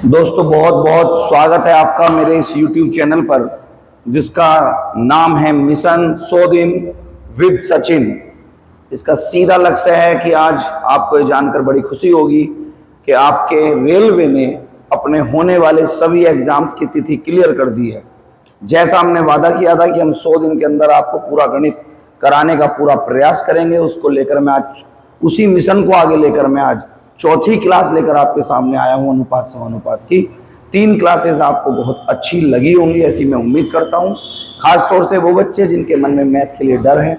दोस्तों बहुत बहुत स्वागत है आपका मेरे इस YouTube चैनल पर जिसका नाम है मिशन 100 दिन विद सचिन। इसका सीधा लक्ष्य है कि आज आपको ये जानकर बड़ी खुशी होगी कि आपके रेलवे ने अपने होने वाले सभी एग्जाम्स की तिथि क्लियर कर दी है। जैसा हमने वादा किया था कि हम 100 दिन के अंदर आपको पूरा गणित कराने का पूरा प्रयास करेंगे, उसको लेकर मैं आज उसी मिशन को आगे लेकर मैं आज चौथी क्लास लेकर आपके सामने आया हूं। अनुपात समानुपात की 3 क्लासेस आपको बहुत अच्छी लगी होंगी, ऐसी मैं उम्मीद करता हूं। खासतौर से वो बच्चे जिनके मन में मैथ के लिए डर है,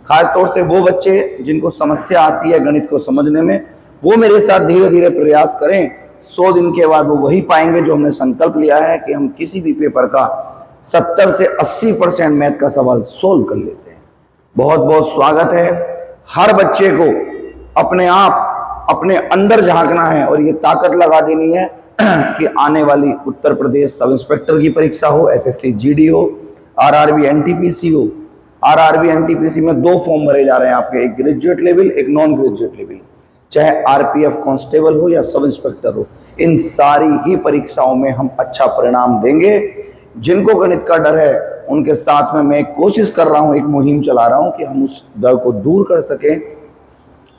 खासतौर से वो बच्चे जिनको समस्या आती है गणित को समझने में, वो मेरे साथ धीरे धीरे प्रयास करें। 100 दिन के बाद वो वही पाएंगे जो हमने संकल्प लिया है कि हम किसी भी पेपर का 70 से 80% मैथ का सवाल सोल्व कर लेते हैं। बहुत बहुत स्वागत है। हर बच्चे को अपने आप अपने अंदर झांकना है और ये ताकत लगा देनी है कि आने वाली उत्तर प्रदेश सब इंस्पेक्टर की परीक्षा हो, एसएससी जीडी हो, आरआरबी एनटीपीसी हो। आरआरबी एनटीपीसी में 2 फॉर्म भरे जा रहे हैं आपके, एक ग्रेजुएट लेवल एक नॉन ग्रेजुएट लेवल। चाहे आरपीएफ कांस्टेबल हो या सब इंस्पेक्टर हो, इन सारी ही परीक्षाओं में हम अच्छा परिणाम देंगे। जिनको गणित का डर है उनके साथ में मैं कोशिश कर रहा हूं, एक मुहिम चला रहा हूं कि हम उस डर को दूर कर सकें।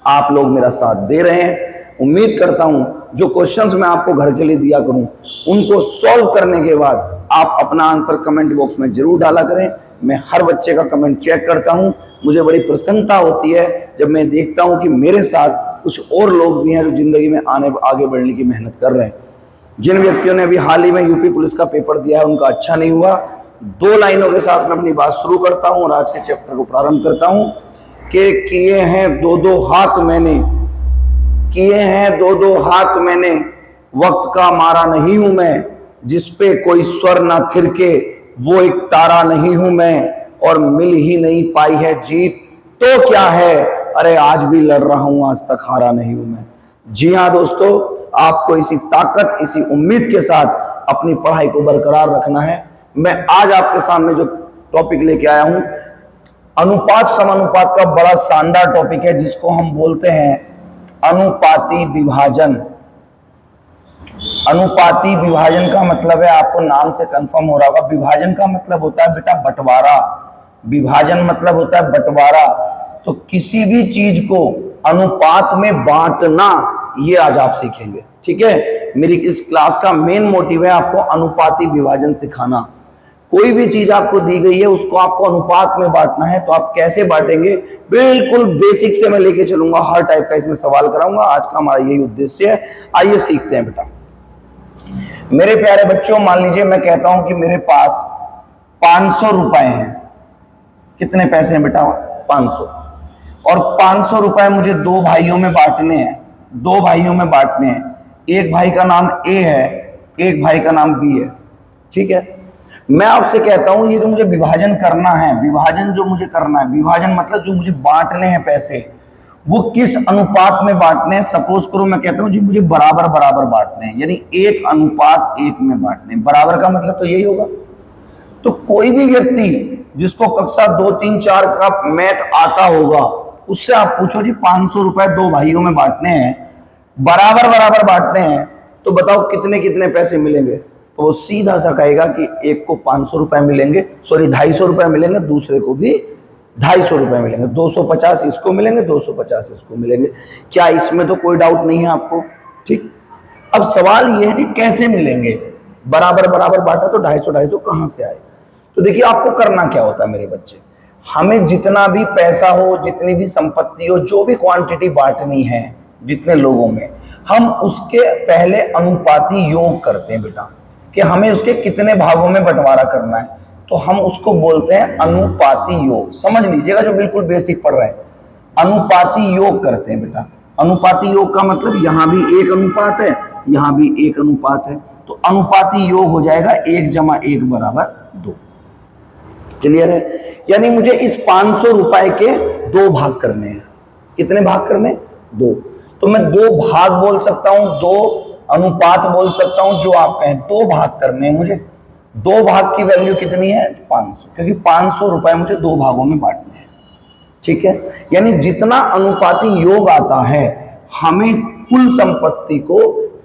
आप लोग मेरा साथ दे रहे हैं। उम्मीद करता हूं जो क्वेश्चंस मैं आपको घर के लिए दिया करूं उनको सॉल्व करने के बाद आप अपना आंसर कमेंट बॉक्स में जरूर डाला करें। मैं हर बच्चे का कमेंट चेक करता हूं। मुझे बड़ी प्रसन्नता होती है जब मैं देखता हूं कि मेरे साथ कुछ और लोग भी हैं जो जिंदगी में आगे बढ़ने की मेहनत कर रहे हैं। जिन व्यक्तियों ने अभी हाल ही में यूपी पुलिस का पेपर दिया है उनका अच्छा नहीं हुआ। 2 लाइनों के साथ मैं अपनी बात शुरू करता हूं और आज के चैप्टर को प्रारंभ करता हूं कि किए हैं 2-2 हाथ मैंने, किए हैं 2-2 हाथ मैंने, वक्त का मारा नहीं हूं मैं, जिस पे कोई स्वर ना थिरके वो एक तारा नहीं हूं मैं, और मिल ही नहीं पाई है जीत तो क्या है, अरे आज भी लड़ रहा हूं आज तक हारा नहीं हूं मैं। जी हाँ दोस्तों, आपको इसी ताकत इसी उम्मीद के साथ अपनी पढ़ाई को बरकरार रखना है। मैं आज आपके सामने जो टॉपिक लेके आया हूं, अनुपात समानुपात का बड़ा शानदार टॉपिक है जिसको हम बोलते हैं अनुपाती विभाजन। अनुपाती विभाजन का मतलब है, आपको नाम से कंफर्म हो रहा होगा, विभाजन का मतलब होता है बेटा बंटवारा। विभाजन मतलब होता है बंटवारा। तो किसी भी चीज को अनुपात में बांटना, ये आज आप सीखेंगे। ठीक है, मेरी इस क्लास का मेन मोटिव है आपको अनुपाती विभाजन सिखाना। कोई भी चीज आपको दी गई है उसको आपको अनुपात में बांटना है, तो आप कैसे बांटेंगे बिल्कुल बेसिक से मैं लेके चलूंगा, हर टाइप का इसमें सवाल कराऊंगा। आज का हमारा यही उद्देश्य है। आइए सीखते हैं बेटा। मेरे प्यारे बच्चों, मान लीजिए मैं कहता हूं कि मेरे पास 500 रुपए हैं। कितने पैसे हैं बेटा? 500। और 500 रुपए मुझे 2 भाइयों में बांटने हैं। 2 भाइयों में बांटने हैं। एक भाई का नाम ए है, एक भाई का नाम बी है। ठीक है, मैं आपसे कहता हूं ये जो मुझे विभाजन करना है, विभाजन जो मुझे करना है, विभाजन मतलब जो मुझे बांटने हैं पैसे, वो किस अनुपात में बांटने हैं। सपोज करो मैं कहता हूं जी मुझे बराबर बराबर बांटने हैं, यानी 1:1 में बांटने हैं। बराबर का मतलब तो यही होगा। तो कोई भी व्यक्ति जिसको कक्षा 2, 3, 4 का मैथ आता होगा उससे आप पूछो जी 500 रुपए 2 भाइयों में बांटने हैं, बराबर बराबर बांटने हैं, तो बताओ कितने कितने पैसे मिलेंगे। तो वो सीधा सा कहेगा कि एक को 500 रुपए मिलेंगे, सॉरी 250 रुपए मिलेंगे, दूसरे को भी 250 रुपए मिलेंगे, 250 इसको मिलेंगे, 250 इसको मिलेंगे। क्या इसमें तो कोई डाउट नहीं है आपको? ठीक। अब सवाल ये है कि कैसे मिलेंगे? बराबर बराबर बांटा तो 250 250 कहां से आए? तो देखिए आपको करना क्या होता है मेरे बच्चे, हमें जितना भी पैसा हो, जितनी भी संपत्ति हो, जो भी क्वांटिटी बांटनी है जितने लोगों में, हम उसके पहले अनुपाती योग करते हैं बेटा, कि हमें उसके कितने भागों में बंटवारा करना है। तो हम उसको बोलते हैं अनुपाती योग। समझ लीजिएगा जो बिल्कुल बेसिक पढ़ रहे हैं, अनुपाती योग करते हैं बेटा। अनुपाती योग का मतलब यहां भी 1 अनुपात है, यहां भी 1 अनुपात है, तो अनुपाती योग हो जाएगा 1 + 1 = 2। क्लियर है? यानी मुझे इस 500 रुपए के 2 भाग करने हैं। कितने भाग करने? 2। तो मैं 2 भाग बोल सकता हूं, 2 अनुपात बोल सकता हूं, जो आप कहें। 2 भाग करने हैं मुझे। 2 भाग की वैल्यू कितनी है? 500, क्योंकि 500 रुपए मुझे 2 भागों में बांटने हैं। ठीक है, यानी जितना अनुपाती योग आता है, हमें कुल संपत्ति को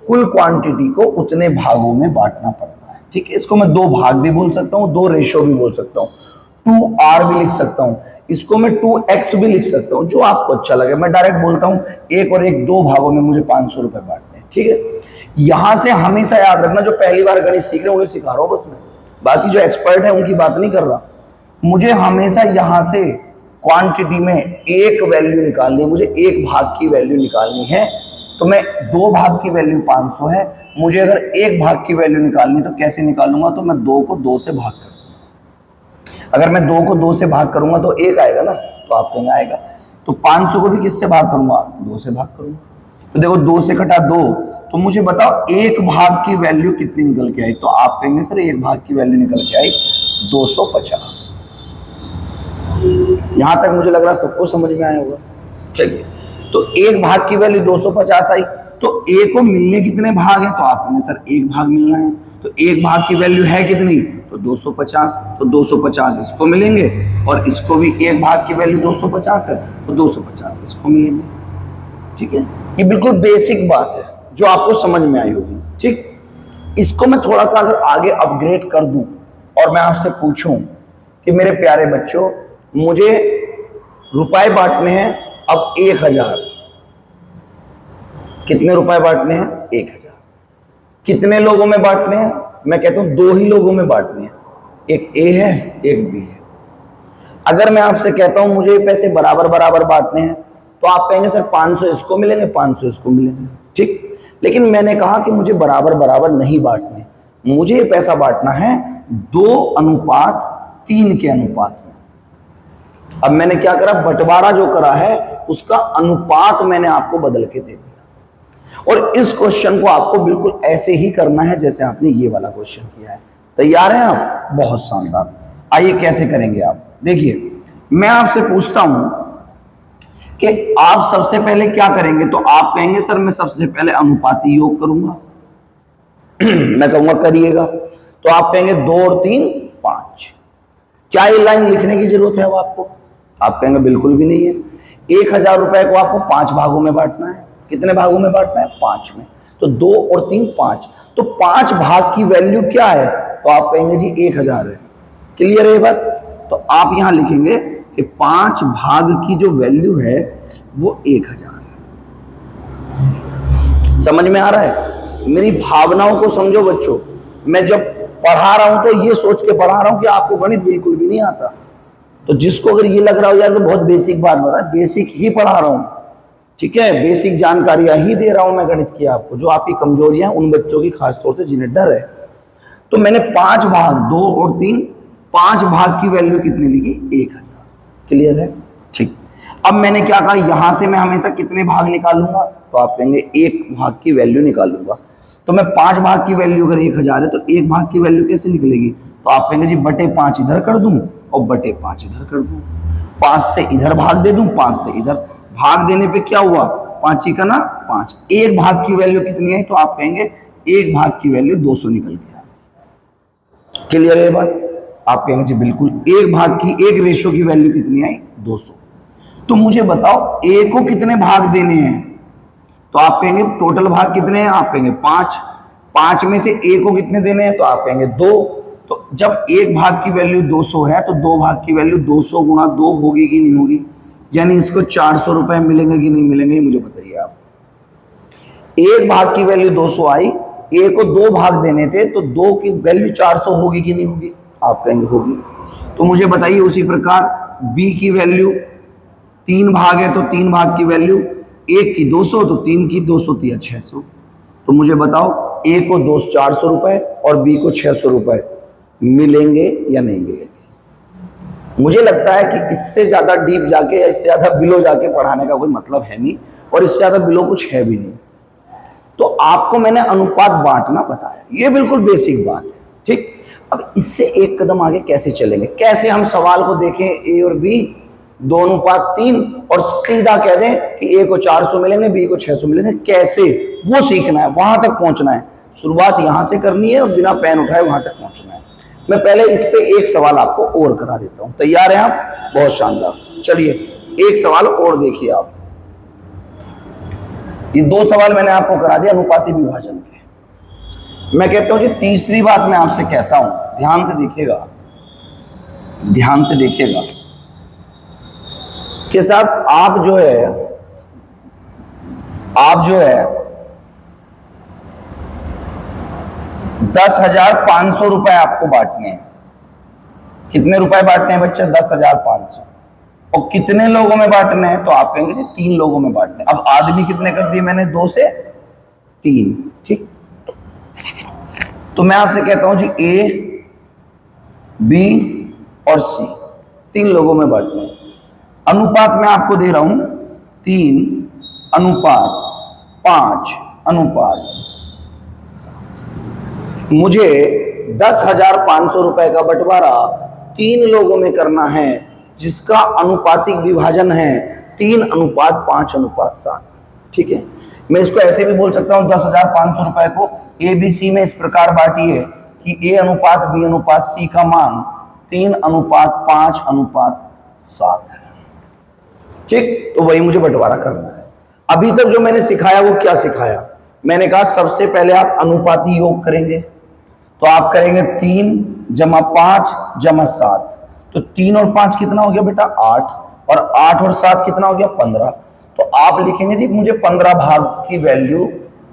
कुल क्वांटिटी को उतने भागों में बांटना पड़ता है। ठीक है, इसको मैं दो भाग भी बोल सकता हूँ, दो रेशो भी बोल सकता हूँ, 2R भी लिख सकता हूँ, इसको मैं 2X भी लिख सकता हूँ, जो आपको अच्छा लगे। मैं डायरेक्ट बोलता हूँ एक और एक, दो भागों में मुझे 500 रुपए बांटने हैं। ठीक है, यहां से हमेशा याद रखना, जो पहली बार गणित सीख रहे हैं उन्हें सिखा रहा हूं बस मैं, बाकी जो एक्सपर्ट है उनकी बात नहीं कर रहा। मुझे हमेशा यहां से क्वांटिटी में एक वैल्यू निकालनी है, मुझे एक भाग की वैल्यू निकालनी है। तो मैं दो भाग की वैल्यू 500 है, मुझे अगर एक भाग की वैल्यू निकालनी तो कैसे निकालूंगा? तो मैं 2 को 2 से भाग कर दूंगा। अगर मैं 2 को 2 से भाग करूंगा तो 1 आएगा ना, तो आप कहेंगे आएगा। तो 500 को भी किससे भाग करूंगा? 2 से भाग करूंगा। तो देखो 2 से कटा 2, तो मुझे बताओ एक भाग की वैल्यू कितनी निकल के आई? तो आप कहेंगे सर एक भाग की वैल्यू निकल के आई 250। यहां तक मुझे लग रहा सबको समझ में आया होगा। चलिए, तो एक भाग की वैल्यू 250 आई, तो ए को मिलने कितने भाग हैं? तो आप कहेंगे सर एक भाग मिलना है। तो एक भाग की वैल्यू है कितनी? तो 250। तो 250 इसको मिलेंगे, और इसको भी एक भाग की वैल्यू 250 है, तो 250 इसको मिलेंगे। ठीक है, ये बिल्कुल बेसिक बात है जो आपको समझ में आई होगी। ठीक, इसको मैं थोड़ा सा अगर आगे अपग्रेड कर दूं और मैं आपसे पूछूं कि मेरे प्यारे बच्चों, मुझे रुपए बांटने हैं अब 1000। कितने रुपए बांटने हैं? 1000। कितने लोगों में बांटने हैं? मैं कहता हूं 2 ही लोगों में बांटने हैं, एक ए है एक बी है। अगर मैं आपसे कहता हूं मुझे पैसे बराबर बराबर बांटने हैं, तो आप कहेंगे सर 500 इसको मिलेंगे, 500 इसको मिलेंगे। ठीक, लेकिन मैंने कहा कि मुझे बराबर बराबर नहीं बांटने, मुझे ये पैसा बांटना है 2:3 के अनुपात में। अब मैंने क्या करा? बंटवारा जो करा है उसका अनुपात मैंने आपको बदल के दे दिया। और इस क्वेश्चन को आपको बिल्कुल ऐसे ही करना है जैसे आपने ये वाला क्वेश्चन किया है। तैयार हैं आप? बहुत शानदार। आइए कैसे करेंगे आप देखिए। मैं आपसे पूछता हूं कि आप सबसे पहले क्या करेंगे, तो आप कहेंगे सर मैं सबसे पहले अनुपाती योग करूंगा। मैं कहूंगा करिएगा, तो आप कहेंगे 2 और 3 5। क्या ये लाइन लिखने की जरूरत है अब आपको? आप कहेंगे बिल्कुल भी नहीं है। 1000 रुपए को आपको 5 भागों में बांटना है। कितने भागों में बांटना है? 5 में। तो 2 और 3 5, तो 5 भाग की वैल्यू क्या है? तो आप कहेंगे जी 1000 है। क्लियर है ये बात? तो आप यहां लिखेंगे कि 5 भाग की जो वैल्यू है वो 1000 है। समझ में आ रहा है? मेरी भावनाओं को समझो बच्चों। मैं जब पढ़ा रहा हूं तो ये सोच के पढ़ा रहा हूं कि आपको गणित बिल्कुल भी नहीं आता। तो जिसको अगर ये लग रहा हो यार तो बहुत बेसिक बात बता, बेसिक ही पढ़ा रहा हूं। ठीक है, बेसिक जानकारियां ही दे रहा हूं मैं गणित की आपको। जो आपकी कमजोरियां उन बच्चों की खासतौर से जिन्हें डर है। तो मैंने 5 भाग, 2 और 3, 5 भाग की वैल्यू कितनी लिखी? 1000। क्लियर है? ठीक। अब मैंने क्या कहा, यहां से मैं हमेशा कितने भाग निकालूंगा? तो आप कहेंगे 1 भाग की वैल्यू निकालूंगा। तो मैं 5 भाग की वैल्यू अगर 1000 है तो 1 भाग की वैल्यू कैसे निकलेगी? तो आप कहेंगे जी बटे 5 इधर कर दूं और बटे 5 इधर कर दूं। 5 से इधर भाग दे दूं, 5 से इधर भाग देने पे क्या हुआ? 5 ही का ना 5। 1 भाग की वैल्यू कितनी है? तो आप कहेंगे 1 भाग की वैल्यू 200 निकल के आ गई। क्लियर है बात? आप कहेंगे जी बिल्कुल। 1 भाग की, एक रेशो की वैल्यू कितनी आई? 200। तो मुझे बताओ ए को कितने भाग देने हैं? तो आप कहेंगे टोटल भाग कितने हैं? आप कहेंगे 5। 5 में से ए को कितने देने हैं? तो आप कहेंगे 2। तो जब 1 भाग की वैल्यू 200 है तो 2 भाग की वैल्यू 200 गुणा 2 होगी कि नहीं होगी? यानी इसको 400 रुपए मिलेंगे कि नहीं मिलेंगे? मुझे बताइए आप। 1 भाग की वैल्यू 200 आई, ए को 2 भाग देने थे, तो 2 की वैल्यू 400 होगी कि नहीं होगी? आप कहेंगे होगी। तो मुझे बताइए उसी प्रकार बी की वैल्यू 3 भाग है, तो 3 भाग की वैल्यू 1 की 200, तो 3 की 200 थी 600। तो मुझे बताओ ए को 400 रुपए और बी को 600 रुपए मिलेंगे या नहीं मिलेंगे? मुझे लगता है कि इससे ज्यादा डीप जाके या इससे ज्यादा बिलो जाके पढ़ाने का कोई मतलब है नहीं, और इससे ज्यादा बिलो कुछ है भी नहीं। तो आपको मैंने अनुपात बांटना बताया, ये बिल्कुल बेसिक बात है। ठीक, अब इससे एक कदम आगे कैसे चलेंगे? कैसे हम सवाल को देखें ए और बी 2:3 और सीधा कह दें कि ए को 400 मिलेंगे, बी को 600 मिलेंगे? कैसे, वो सीखना है, वहां तक पहुंचना है। शुरुआत यहां से करनी है और बिना पेन उठाए वहां तक पहुंचना है। मैं पहले इस पे एक सवाल आपको और करा देता हूं। तैयार हैं आप? बहुत शानदार। चलिए एक सवाल और देखिए आप। ये दो सवाल मैंने आपको करा दिया अनुपाती विभाजन के। मैं कहता हूं जी तीसरी बात मैं आपसे कहता हूं, ध्यान से देखिएगा, ध्यान से देखिएगा कि साहब आप जो है 10,500 रुपए आपको बांटने हैं। कितने रुपए बांटने हैं बच्चे? 10,500। और कितने लोगों में बांटने हैं? तो आप कहेंगे जी 3 लोगों में बांटने। अब आदमी कितने कर दिए मैंने? 2 से 3। ठीक, तो मैं आपसे कहता हूं जी A, B और C 3 लोगों में बांटने हैं। अनुपात मैं आपको दे रहा हूं 3:5:7। मुझे 10,500 रुपए का बंटवारा 3 लोगों में करना है, जिसका अनुपातिक विभाजन है 3:5:7। ठीक है, मैं इसको ऐसे भी बोल सकता हूं 10,500 रुपए को ABC में इस प्रकार बांटिए कि A:B:C का मान 3:5:7 है। ठीक, तो वही मुझे बंटवारा करना है। अभी तक जो मैंने सिखाया वो क्या सिखाया? मैंने कहा सबसे पहले आप अनुपाती योग करेंगे, तो आप करेंगे 3 + 5 + 7। तो 3 और 5 कितना हो गया बेटा? 8। और 8 और 7 कितना हो गया? 15। तो आप लिखेंगे जी मुझे 15 भाग की वैल्यू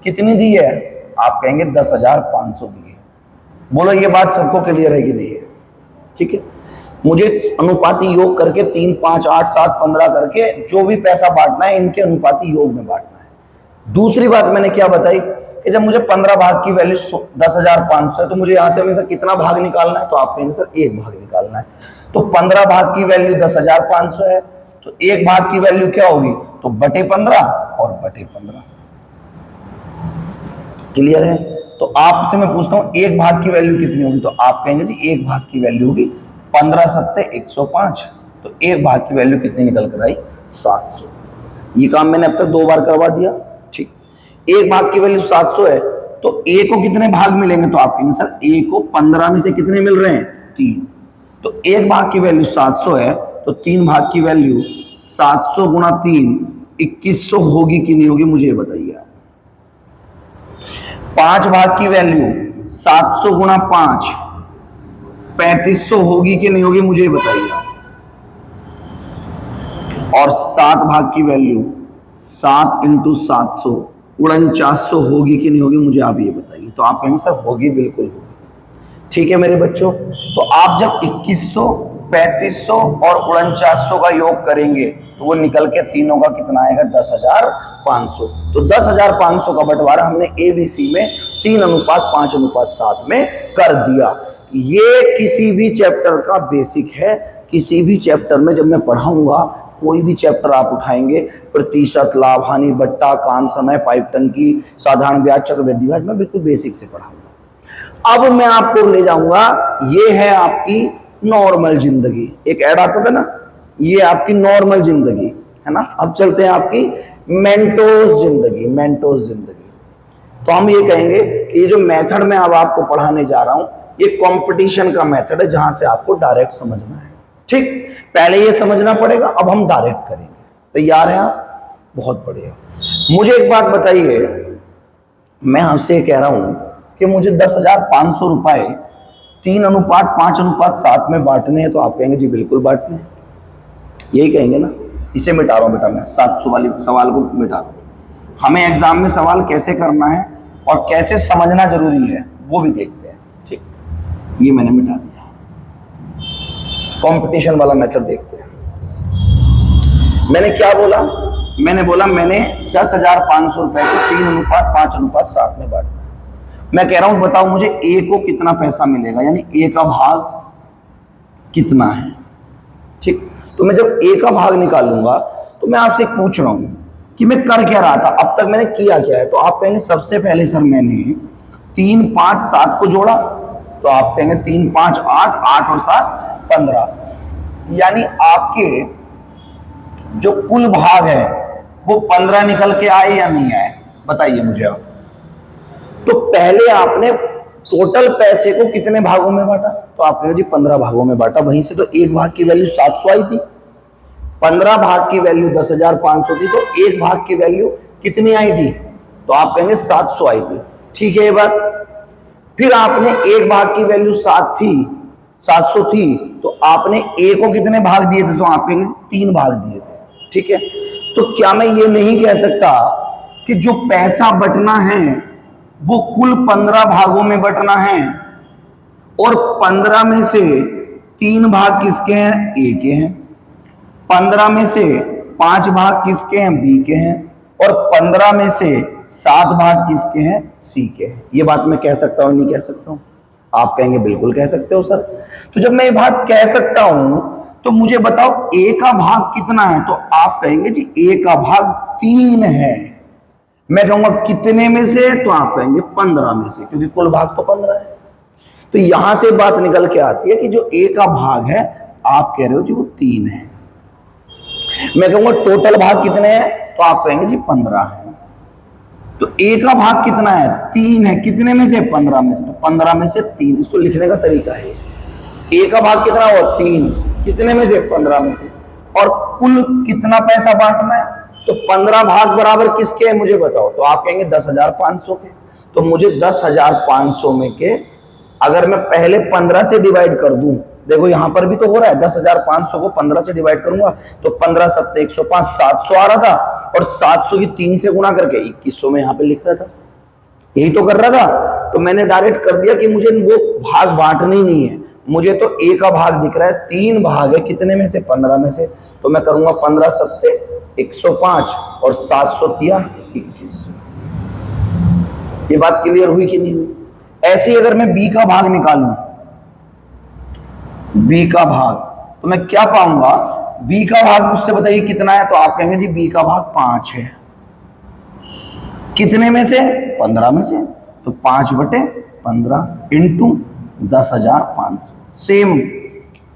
कितनी दी है? आप कहेंगे 10,500 दी है। बोलो ये बात सबको क्लियर है कि नहीं है? ठीक है, मुझे अनुपाती योग करके 3, 5, 8, 7, 15 करके जो भी पैसा बांटना है इनके अनुपाती योग में बांटना है। दूसरी बात मैंने क्या बताई कि जब मुझे 15 भाग की वैल्यू 10,500 है तो मुझे यहां से हमेशा कितना भाग निकालना है? तो आप कहेंगे सर 1 भाग निकालना है। तो 15 भाग की वैल्यू 10,500 है, तो 1 भाग की वैल्यू क्या होगी? तो बटे 15 और बटे 15। क्लियर है? तो आपसे मैं पूछता हूं 1 भाग की वैल्यू कितनी होगी? तो आप कहेंगे जी 1 भाग की वैल्यू होगी 15 सत्ते 105। तो 1 भाग की वैल्यू कितनी निकल कर आई? 700। ये काम मैंने अब तक 2 बार करवा दिया। ठीक, 1 भाग की वैल्यू 700 है, तो A को कितने भाग मिलेंगे? तो आप कहेंगे सर A को 15 में से कितने मिल रहे हैं? 3। तो 1 भाग की वैल्यू 700 है, तो 3 भाग की वैल्यू 700 गुणा 3 2100 होगी कि नहीं होगी? मुझे ये बताइए। 5 भाग की वैल्यू 700 गुणा 5 3500 होगी कि नहीं होगी? मुझे ये बताइए। और 7 भाग की वैल्यू 7 × 700 4900 होगी कि नहीं होगी? मुझे आप ये बताइए। तो आप कहेंगे सर होगी, बिल्कुल होगी। ठीक है मेरे बच्चों, तो आप जब 2100, 3500 और 4900 का योग करेंगे तो वो निकल के तीनों का कितना आएगा? 10,500। तो 10,500 का बंटवारा हमने ABC में 3:5:7 में कर दिया। ये किसी भी चैप्टर का बेसिक है। किसी भी चैप्टर में जब मैं पढ़ाऊंगा, कोई भी चैप्टर आप उठाएंगे, प्रतिशत, लाभ, हानि, बट्टा, काम, समय, पाइप टंकी, साधारण ब्याज, चक्रवृद्धि ब्याज, मैं बिल्कुल बेसिक से पढ़ाऊंगा। अब मैं आपको ले जाऊंगा, ये है आपकी नॉर्मल जिंदगी। एक ऐड आता था ना, ये आपकी नॉर्मल जिंदगी है ना। अब चलते हैं आपकी मेंटोस जिंदगी। मेंटोस जिंदगी तो हम ये कहेंगे कि ये जो मेथड मैं अब आपको पढ़ाने जा रहा हूं, ये कंपटीशन का मेथड है, जहां से आपको डायरेक्ट समझना है। ठीक, पहले ये समझना पड़ेगा, अब हम डायरेक्ट करेंगे। तैयार हैं आप? बहुत बढ़िया। मुझे एक बात बताइए, मैं आपसे ये कह रहा हूं कि मुझे 10,500 रुपए 3:5:7 में बांटने हैं, तो आप कहेंगे जी बिल्कुल बांटने हैं। यही कहेंगे ना। इसे मिटा रहा हूं बेटा, मैं 700 वाली सवाल को मिटा रहा हूं। हमें एग्जाम में सवाल कैसे करना है और कैसे समझना जरूरी है वो भी देखते हैं। ठीक, ये मैंने मिटा दिया। कंपटीशन वाला मेथड देखते हैं। मैंने क्या बोला? मैंने बोला मैंने 10,500 रुपए को 3:5:7 में बांटना है। मैं कह रहा हूं बताओ मुझे A को कितना पैसा मिलेगा, यानी A का भाग कितना है। ठीक, तो मैं जब A का भाग निकालूंगा तो मैं आपसे पूछ रहा हूं कि मैं कर क्या रहा था, अब तक मैंने किया क्या है। तो आप कहेंगे सबसे पहले सर मैंने 3, 5, 7 को जोड़ा। तो आप कहेंगे 3, 5, 8, 8 और 7 15, यानी आपके जो कुल भाग है वो 15 निकल के आए या नहीं आए? बताइए मुझे आप। तो पहले आपने टोटल पैसे को कितने भागों में बांटा? तो आप कहेंगे जी 15 भागों में बांटा। वहीं से तो 1 भाग की वैल्यू 700 आई थी, 15 भाग की वैल्यू 10,500 थी, तो 1 भाग की वैल्यू कितनी आई थी? तो आप कहेंगे 700 आई थी। ठीक है ये बात। फिर आपने एक भाग की वैल्यू 700 थी, तो आपने ए को कितने भाग दिए थे? तो आप कहेंगे 3 भाग दिए थे। ठीक है, तो क्या मैं ये नहीं कह सकता कि जो पैसा बटना है वो कुल 15 भागों में बटना है और 15 में से 3 भाग किसके हैं? ए के हैं। 15 में से 5 भाग किसके हैं? बी के हैं। और 15 में से 7 भाग किसके हैं? सी के हैं। ये बात मैं कह सकता हूं नहीं कह सकता हूं? आप कहेंगे बिल्कुल कह सकते हो सर। तो जब मैं ये बात कह सकता हूं तो मुझे बताओ ए का भाग कितना है? तो आप कहेंगे जी ए का भाग 3 है। मैं कहूंगा कितने में से? तो आप कहेंगे 15 में से, क्योंकि कुल भाग तो 15 है। तो यहां से बात निकल के आती है कि जो ए का भाग है आप कह रहे हो जी वो 3 है। मैं कहूंगा टोटल भाग कितने हैं? तो आप कहेंगे जी 15 है। तो ए का भाग कितना है? 3 है। कितने में से? 15 में से। तो 15 में से 3, इसको लिखने का तरीका है ए का भाग कितना हुआ? 3। कितने में से? 15 में से। और कुल कितना पैसा बांटना है? तो 15 भाग बराबर किसके हैं मुझे बताओ? तो आप कहेंगे 10,500 के। तो मुझे 10,500 में के अगर मैं पहले 15 से डिवाइड कर दूं, देखो यहां पर भी तो हो रहा है, 10,500 को 15 से डिवाइड करूंगा तो 15 7 105 700 आ रहा था, और 700 की 3 से गुणा करके 2100 में यहां पे लिख रहा था। यही तो कर रहा था। तो मैंने डायरेक्ट कर दिया कि मुझे वो भाग बांटने ही नहीं है, मुझे तो ए का भाग दिख रहा है, 3 भाग है। कितने में से? 15 में से। तो मैं करूंगा 15 7 105 और 700 दिया 2100। ये बात क्लियर हुई कि नहीं हुई? ऐसे ही अगर मैं बी का भाग निकालूं, बी का भाग, तो मैं क्या पाऊंगा? बी का भाग मुझसे बताइए कितना है? तो आप कहेंगे जी बी का भाग 5 है। कितने में से? 15 में से। तो 5/15 इंटू 10,500। सेम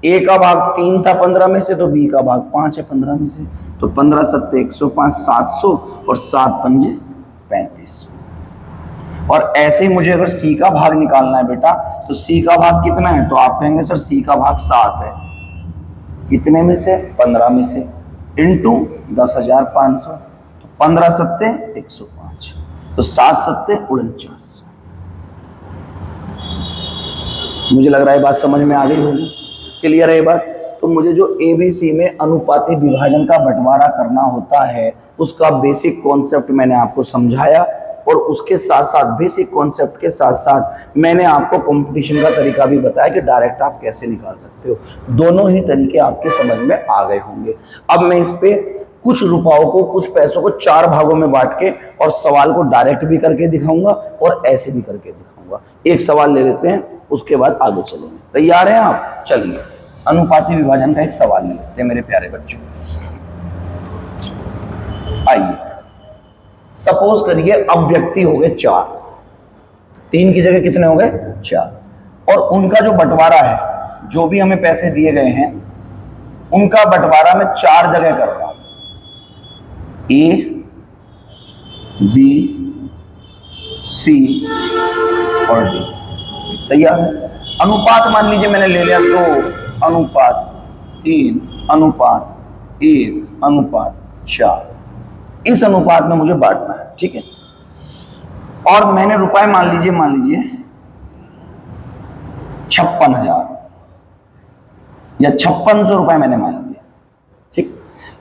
ए का भाग 3 था 15 में से, तो बी का भाग 5 है 15 में से। तो 15 7 105 700 और 7 5 35। और ऐसे मुझे अगर सी का भाग निकालना है बेटा, तो सी का भाग कितना है? तो आप कहेंगे सर सी का भाग 7 है। कितने में से? 15 में से। इंटू 10,500। तो 15 7 105। तो 7 7 49। मुझे लग रहा है बात समझ में आ गई होगी, क्लियर है ये बात? तो मुझे जो एबीसी में अनुपाती विभाजन का बंटवारा करना होता है उसका बेसिक कॉन्सेप्ट मैंने आपको समझाया, और उसके साथ साथ बेसिक कॉन्सेप्ट के साथ साथ मैंने आपको कंपटीशन का तरीका भी बताया कि डायरेक्ट आप कैसे निकाल सकते हो। दोनों ही तरीके आपके समझ में आ गए होंगे। अब मैं इस पे कुछ रुपयों को, कुछ पैसों को 4 भागों में बांट के और सवाल को डायरेक्ट भी करके दिखाऊंगा और ऐसे भी करके दिखाऊंगा। एक सवाल ले लेते हैं, उसके बाद आगे चलेंगे। तैयार हैं आप? चलिए अनुपाती विभाजन का एक सवाल ले लेते हैं मेरे प्यारे बच्चों। आइए, सपोज करिए अब व्यक्ति हो गए 4, 3 की जगह कितने हो गए? 4, और उनका जो बंटवारा है, जो भी हमें पैसे दिए गए हैं उनका बंटवारा मैं 4 जगह कर रहा हूं, ए बी सी और डी। तैयार है? अनुपात मान लीजिए मैंने ले लिया 2 अनुपात 3 अनुपात 1 अनुपात 4। इस अनुपात में मुझे बांटना है, ठीक है? और मैंने रुपए मान लीजिए 56,000 या 5600 रुपए मैंने मान लिए, ठीक?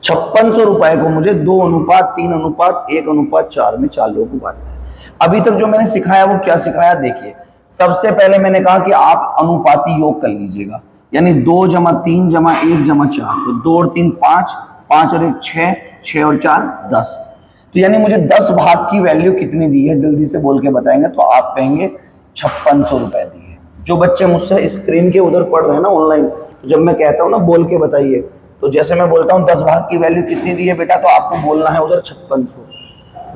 5600 रुपए को मुझे 2 अनुपात 3 अनुपात 1 अनुपात 4 में 4 लोगों को बांटना है। अभी तक जो मैंने सिखाया वो क्या सिखाया? देखिए, सबसे पहले मैंने कहा कि आप अनुपाती योग कर लीजिएगा, यानी 2 + 3 + 1 + 4। तो 2 और 3 5, 5 और 1 6, 6 और 4 10। तो यानी मुझे 10 भाग की वैल्यू कितनी दी है जल्दी से बोल के बताएंगे तो आप कहेंगे 5600 रुपए दी है। जो बच्चे मुझसे स्क्रीन के उधर पढ़ रहे हैं ना ऑनलाइन, तो जब मैं कहता हूं ना बोल के बताइए, तो जैसे मैं बोलता हूं 10 भाग की वैल्यू कितनी दी है बेटा, तो आपको बोलना है उधर 5600।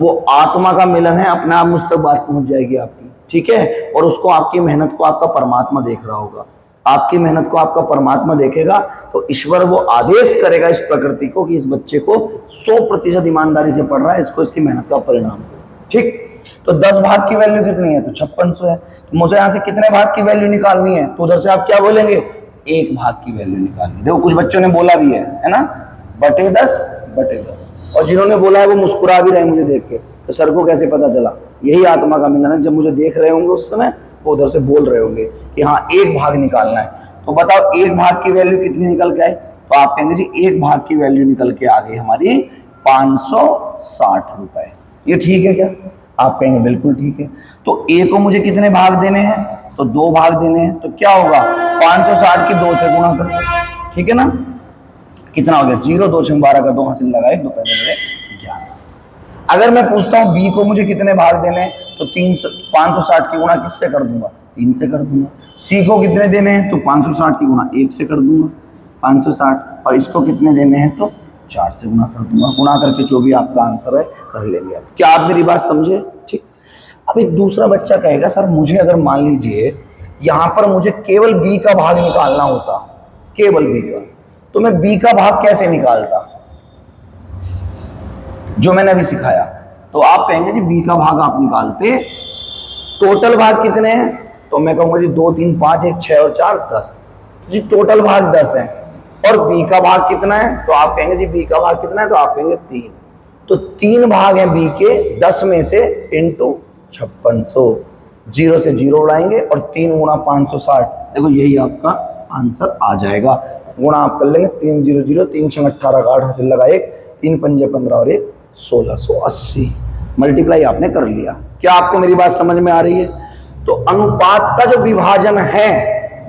वो आत्मा का मिलन है, अपने आप मुझ तक बात पहुंच जाएगी आपकी, ठीक है? और उसको, आपकी मेहनत को आपका परमात्मा देख रहा होगा, आपकी मेहनत को आपका परमात्मा देखेगा, तो ईश्वर वो आदेश करेगा इस प्रकृति को कि इस बच्चे को 100% ईमानदारी से पढ़ रहा है, इसको इसकी मेहनत का परिणाम दो, ठीक? तो 10 भाग की वैल्यू कितनी है? तो 5600 है। तो मुझे यहां से कितने भाग की वैल्यू निकालनी है? तो उधर से आप क्या बोलेंगे? 1 भाग की वैल्यू निकालनी। देखो कुछ बच्चों ने बोला भी है ना, बटे 10 बटे 10। और जिन्होंने बोला है वो मुस्कुरा भी रहे हैं मुझे देख के। तो सर को कैसे पता चला? यही आत्मा का मिलन है। जब मुझे देख रहे होंगे उस समय वो उधर से बोल रहे होंगे कि हाँ एक भाग निकालना है। तो बताओ एक भाग की वैल्यू कितनी निकल के आई? तो आप कहेंगे जी एक भाग की वैल्यू निकल के आ गई हमारी 560 रुपए। ये ठीक है क्या? आप कहेंगे बिल्कुल ठीक है। तो ए को मुझे कितने भाग देने हैं? तो 2 भाग देने हैं। तो क्या होगा? 560 की 2 से गुणा कर दो, ठीक है ना? कितना हो गया? 0, 2 6 12 का 2 हासिल लगा 1, 2 5 11। अगर मैं पूछता हूं बी को मुझे कितने भाग देने हैं? तो 560 की गुणा किससे कर दूंगा? 3 से कर दूंगा। सी को कितने देने हैं? तो 560 की गुणा 1 से कर दूंगा 560, और इसको कितने देने हैं? तो 4 से गुणा कर दूंगा। गुणा करके जो भी आपका आंसर है कर लेंगे। क्या आप मेरी बात समझे? ठीक। अब एक दूसरा बच्चा कहेगा सर मुझे अगर मान लीजिए यहां पर मुझे केवल बी का भाग निकालना होता, केवल बी का, तो मैं बी का भाग कैसे निकालता जो मैंने अभी सिखाया? तो आप कहेंगे जी बी का भाग आप निकालते, टोटल भाग कितने हैं? तो मैं कहूंगा जी 2 3 5 1 6 और 4 10। जी टोटल भाग 10 है। और बी का भाग कितना है? तो आप कहेंगे जी बी का भाग कितना है? तो आप कहेंगे 3। तो 3 भाग हैं बी के 10 में से इंटू 5600, 0 से 0 उड़ाएंगे और 3 गुणा 560। देखो यही आपका आंसर आ जाएगा। गुणा आप कर लेंगे 3 0 0, 3 6 18 का 8 हासिल लगा 1, 3 पंजे 15 और 1 1680। मल्टीप्लाई आपने कर लिया। क्या आपको मेरी बात समझ में आ रही है? तो अनुपात का जो विभाजन है,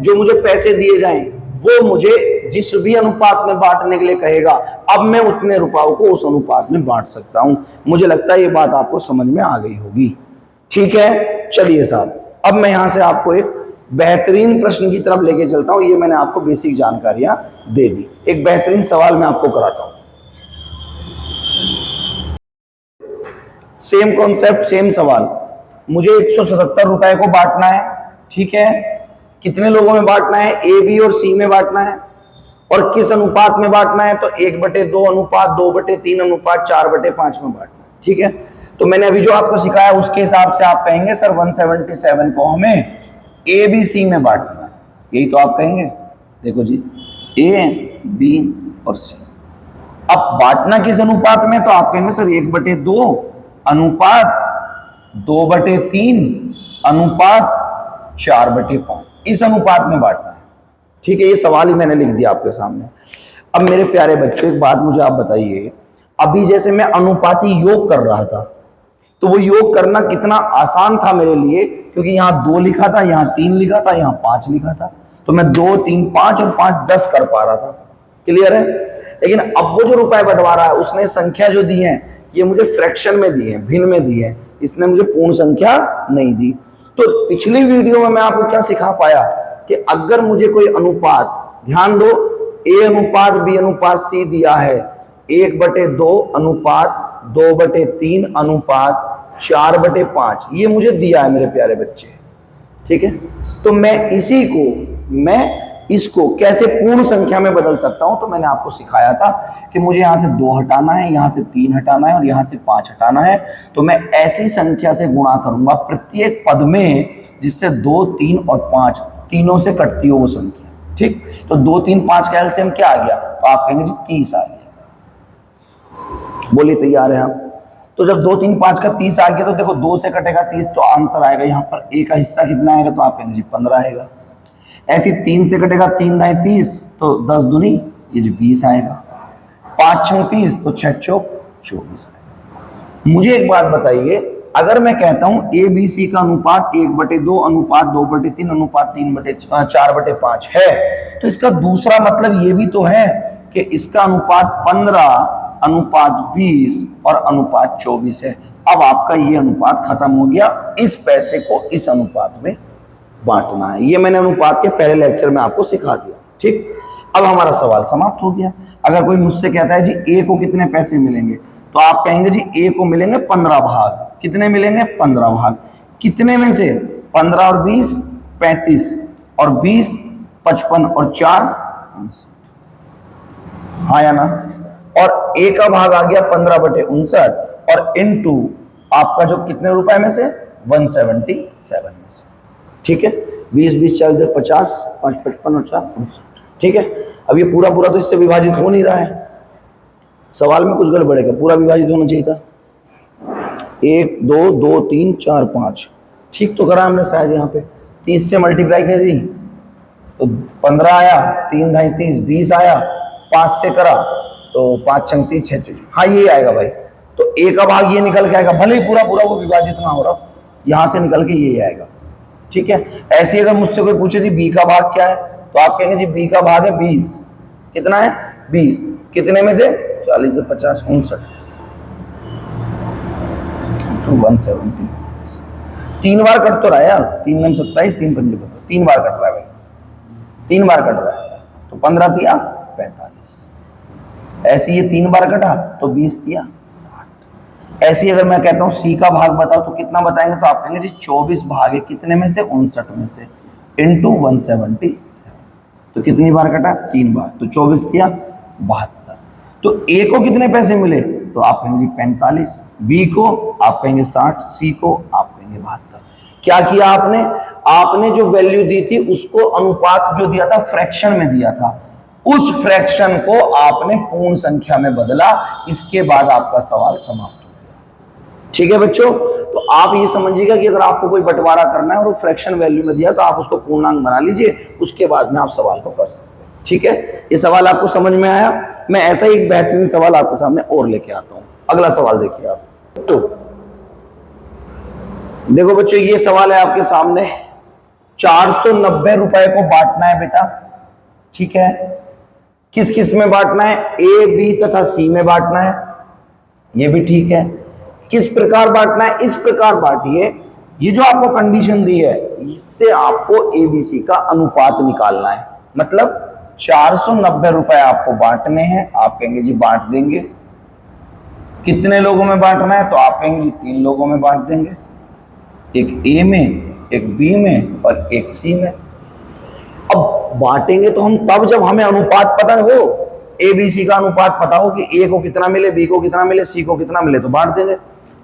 जो मुझे पैसे दिए जाएं, वो मुझे जिस भी अनुपात में बांटने के लिए कहेगा, अब मैं उतने रुपयों को उस अनुपात में बांट सकता हूं। मुझे लगता है ये बात आपको समझ में आ गई होगी। ठीक है, चलिए साहब, अब मैं यहां से आपको एक बेहतरीन प्रश्न की तरफ लेके चलता हूं। ये मैंने आपको बेसिक जानकारियां दे दी। एक बेहतरीन सवाल मैं आपको कराता हूं। सेम कॉन्सेप्ट, सेम सवाल। मुझे 177 रुपए को बांटना है, ठीक है? कितने लोगों में बांटना है? ए, बी और सी में बांटना है। और किस अनुपात में बांटना है? तो 1/2 अनुपात 2/3 अनुपात 4/5 में बांटना है, ठीक है? तो मैंने अभी जो आपको सिखाया उसके हिसाब से आप कहेंगे सर 177 को हमें ए बी सी में बांटना है। यही तो आप कहेंगे। देखो जी, ए बी और सी। अब बांटना किस अनुपात में? तो आप कहेंगे सर 1/2 अनुपात 2/3 अनुपात 4/5, इस अनुपात में बांटना है, ठीक है? ये सवाल ही मैंने लिख दिया आपके सामने। अब मेरे प्यारे बच्चों एक बात मुझे आप बताइए, अभी जैसे मैं अनुपाती योग कर रहा था, तो वो योग करना कितना आसान था मेरे लिए, क्योंकि यहाँ 2 लिखा था, यहाँ 3 लिखा था, यहाँ 5 लिखा था। तो मैं 2 3 5 और 5 10 कर पा रहा था। क्लियर है? लेकिन अब वो जो रुपए बंटवारा है उसने संख्या जो दी है ये मुझे फ्रैक्शन में दी है, भिन्न में दी है, इसने मुझे पूर्ण संख्या नहीं दी। तो पिछली वीडियो में मैं आपको क्या सिखा पाया कि अगर मुझे कोई अनुपात, ध्यान दो, ए अनुपात बी अनुपात सी दिया है, 1/2 अनुपात 2/3 अनुपात 4/5, ये मुझे दिया है मेरे प्यारे बच्चे, ठीक है? तो मैं इसको कैसे पूर्ण संख्या में बदल सकता हूं? तो मैंने आपको सिखाया था कि मुझे यहां से 2 हटाना है, यहां से 3 हटाना है और यहां से 5 हटाना है। तो मैं ऐसी संख्या से गुणा करूंगा प्रत्येक पद में जिससे 2 3 और 5 तीनों से कटती हो वो संख्या, ठीक? तो 2 3 5 का एलसीएम क्या आ गया? तो आप कहेंगे जी 30 आ गया। बोलिए तैयार है आप? तो जब 2 3 5 का 30 आ गया तो देखो 2 से कटेगा 30 तो आंसर आएगा यहाँ पर ए का हिस्सा कितना आएगा? तो आप कहेंगे जी 15 आएगा। ऐसी 3 से कटेगा 3 दाएं 30 तो 10 दूनी ये जो 20 आएगा। 5 6 30 तो 6 चौक 24 आएगा। मुझे एक बात बताइए, अगर मैं कहता हूं ए बी सी का अनुपात 1/2 अनुपात 2/3 अनुपात 4/5 है, तो इसका दूसरा मतलब ये भी तो है कि इसका अनुपात 15 अनुपात 20 और अनुपात 24 है। अब आपका ये अनुपात खत्म हो गया, इस पैसे को इस अनुपात में बांटना है। ये मैंने अनुपात के पहले लेक्चर में आपको सिखा दिया, ठीक? अब हमारा सवाल समाप्त हो गया। अगर कोई मुझसे कहता है जी ए को कितने पैसे मिलेंगे, तो आप कहेंगे जी ए को मिलेंगे 15 भाग। कितने मिलेंगे? 15 भाग। कितने में से? 15 और 20 35 और 20 55 और 4 59। हाँ या ना? और ए का भाग आ गया 15/59 और इनटू आपका जो कितने रुपए में से? 177 में से, ठीक है? 20 20 40 50 5 55 और 4 59, ठीक है? अब ये पूरा पूरा तो इससे विभाजित हो नहीं रहा है, सवाल में कुछ गड़बड़ है, पूरा विभाजित होना चाहिए था। 1 2 2 3 4 5 ठीक तो करा हमने शायद, यहाँ पे 30 से मल्टीप्लाई कर दी तो 15 आया, 3 ढाई 30, 20 आया, 5 से करा तो 5 छंग 30 6, हाँ ये आएगा भाई। तो a का भाग ये निकल के आएगा, भले ही पूरा पूरा वो विभाजित ना हो रहा, यहां से निकल के ये आएगा। ठीक है, ऐसे अगर मुझसे कोई पूछे जी b का भाग क्या है, तो आप कहेंगे जी b का भाग है 20। कितना है 20, कितने में से 40 से 50 59 तो 170। 3 बार कट तो रहा है यार, 3 9 27 3 5 15, 3 बार कट रहा है भाई, 3 बार कट रहा है, तो 15 दिया 45। ऐसे ये 3 बार कटा तो 20 दिया 60। ऐसे अगर मैं कहता हूं सी का भाग बताओ तो कितना बताएंगे, तो आप कहेंगे जी 24 भाग है कितने में से 59 में से इंटू 177। तो कितनी बार कटा 3 बार, तो 24 दिया 72। तो ए को कितने पैसे मिले, तो आप कहेंगे जी 45, बी को आप कहेंगे 60, सी को आप कहेंगे 72। क्या किया आपने, आपने जो वैल्यू दी थी उसको अनुपात जो दिया था फ्रैक्शन में दिया था, उस फ्रैक्शन को आपने पूर्ण संख्या में बदला, इसके बाद आपका सवाल समाप्त हो गया। ठीक है बच्चों, तो आप ये समझिएगा कि अगर आपको कोई बंटवारा करना है और वो फ्रैक्शन वैल्यू में दिया तो आप उसको पूर्णांक बना लीजिए, उसके बाद में आप सवाल को कर सकते हैं। ठीक है, ये सवाल आपको समझ में आया। मैं ऐसा ही एक बेहतरीन सवाल आपके सामने और लेके आता हूं। अगला सवाल देखिए आप, तो देखो बच्चों ये सवाल है आपके सामने, 490 रुपए को बांटना है बेटा। ठीक है, किस किस में बांटना है, ए बी तथा सी में बांटना है, ये भी ठीक है। किस प्रकार बांटना है, इस प्रकार बांटिए, ये जो आपको कंडीशन दी है इससे आपको एबीसी का अनुपात निकालना है। मतलब 490 रुपए आपको बांटने हैं, आप कहेंगे जी बांट देंगे। कितने लोगों में बांटना है, तो आप कहेंगे जी 3 लोगों में बांट देंगे, एक ए में, एक बी में और एक सी में। अब बांटेंगे तो हम तब जब हमें अनुपात पता हो, ए बी सी का अनुपात पता हो कि ए को कितना मिले, बी को कितना मिले, सी को कितना मिले, तो बांट देंगे।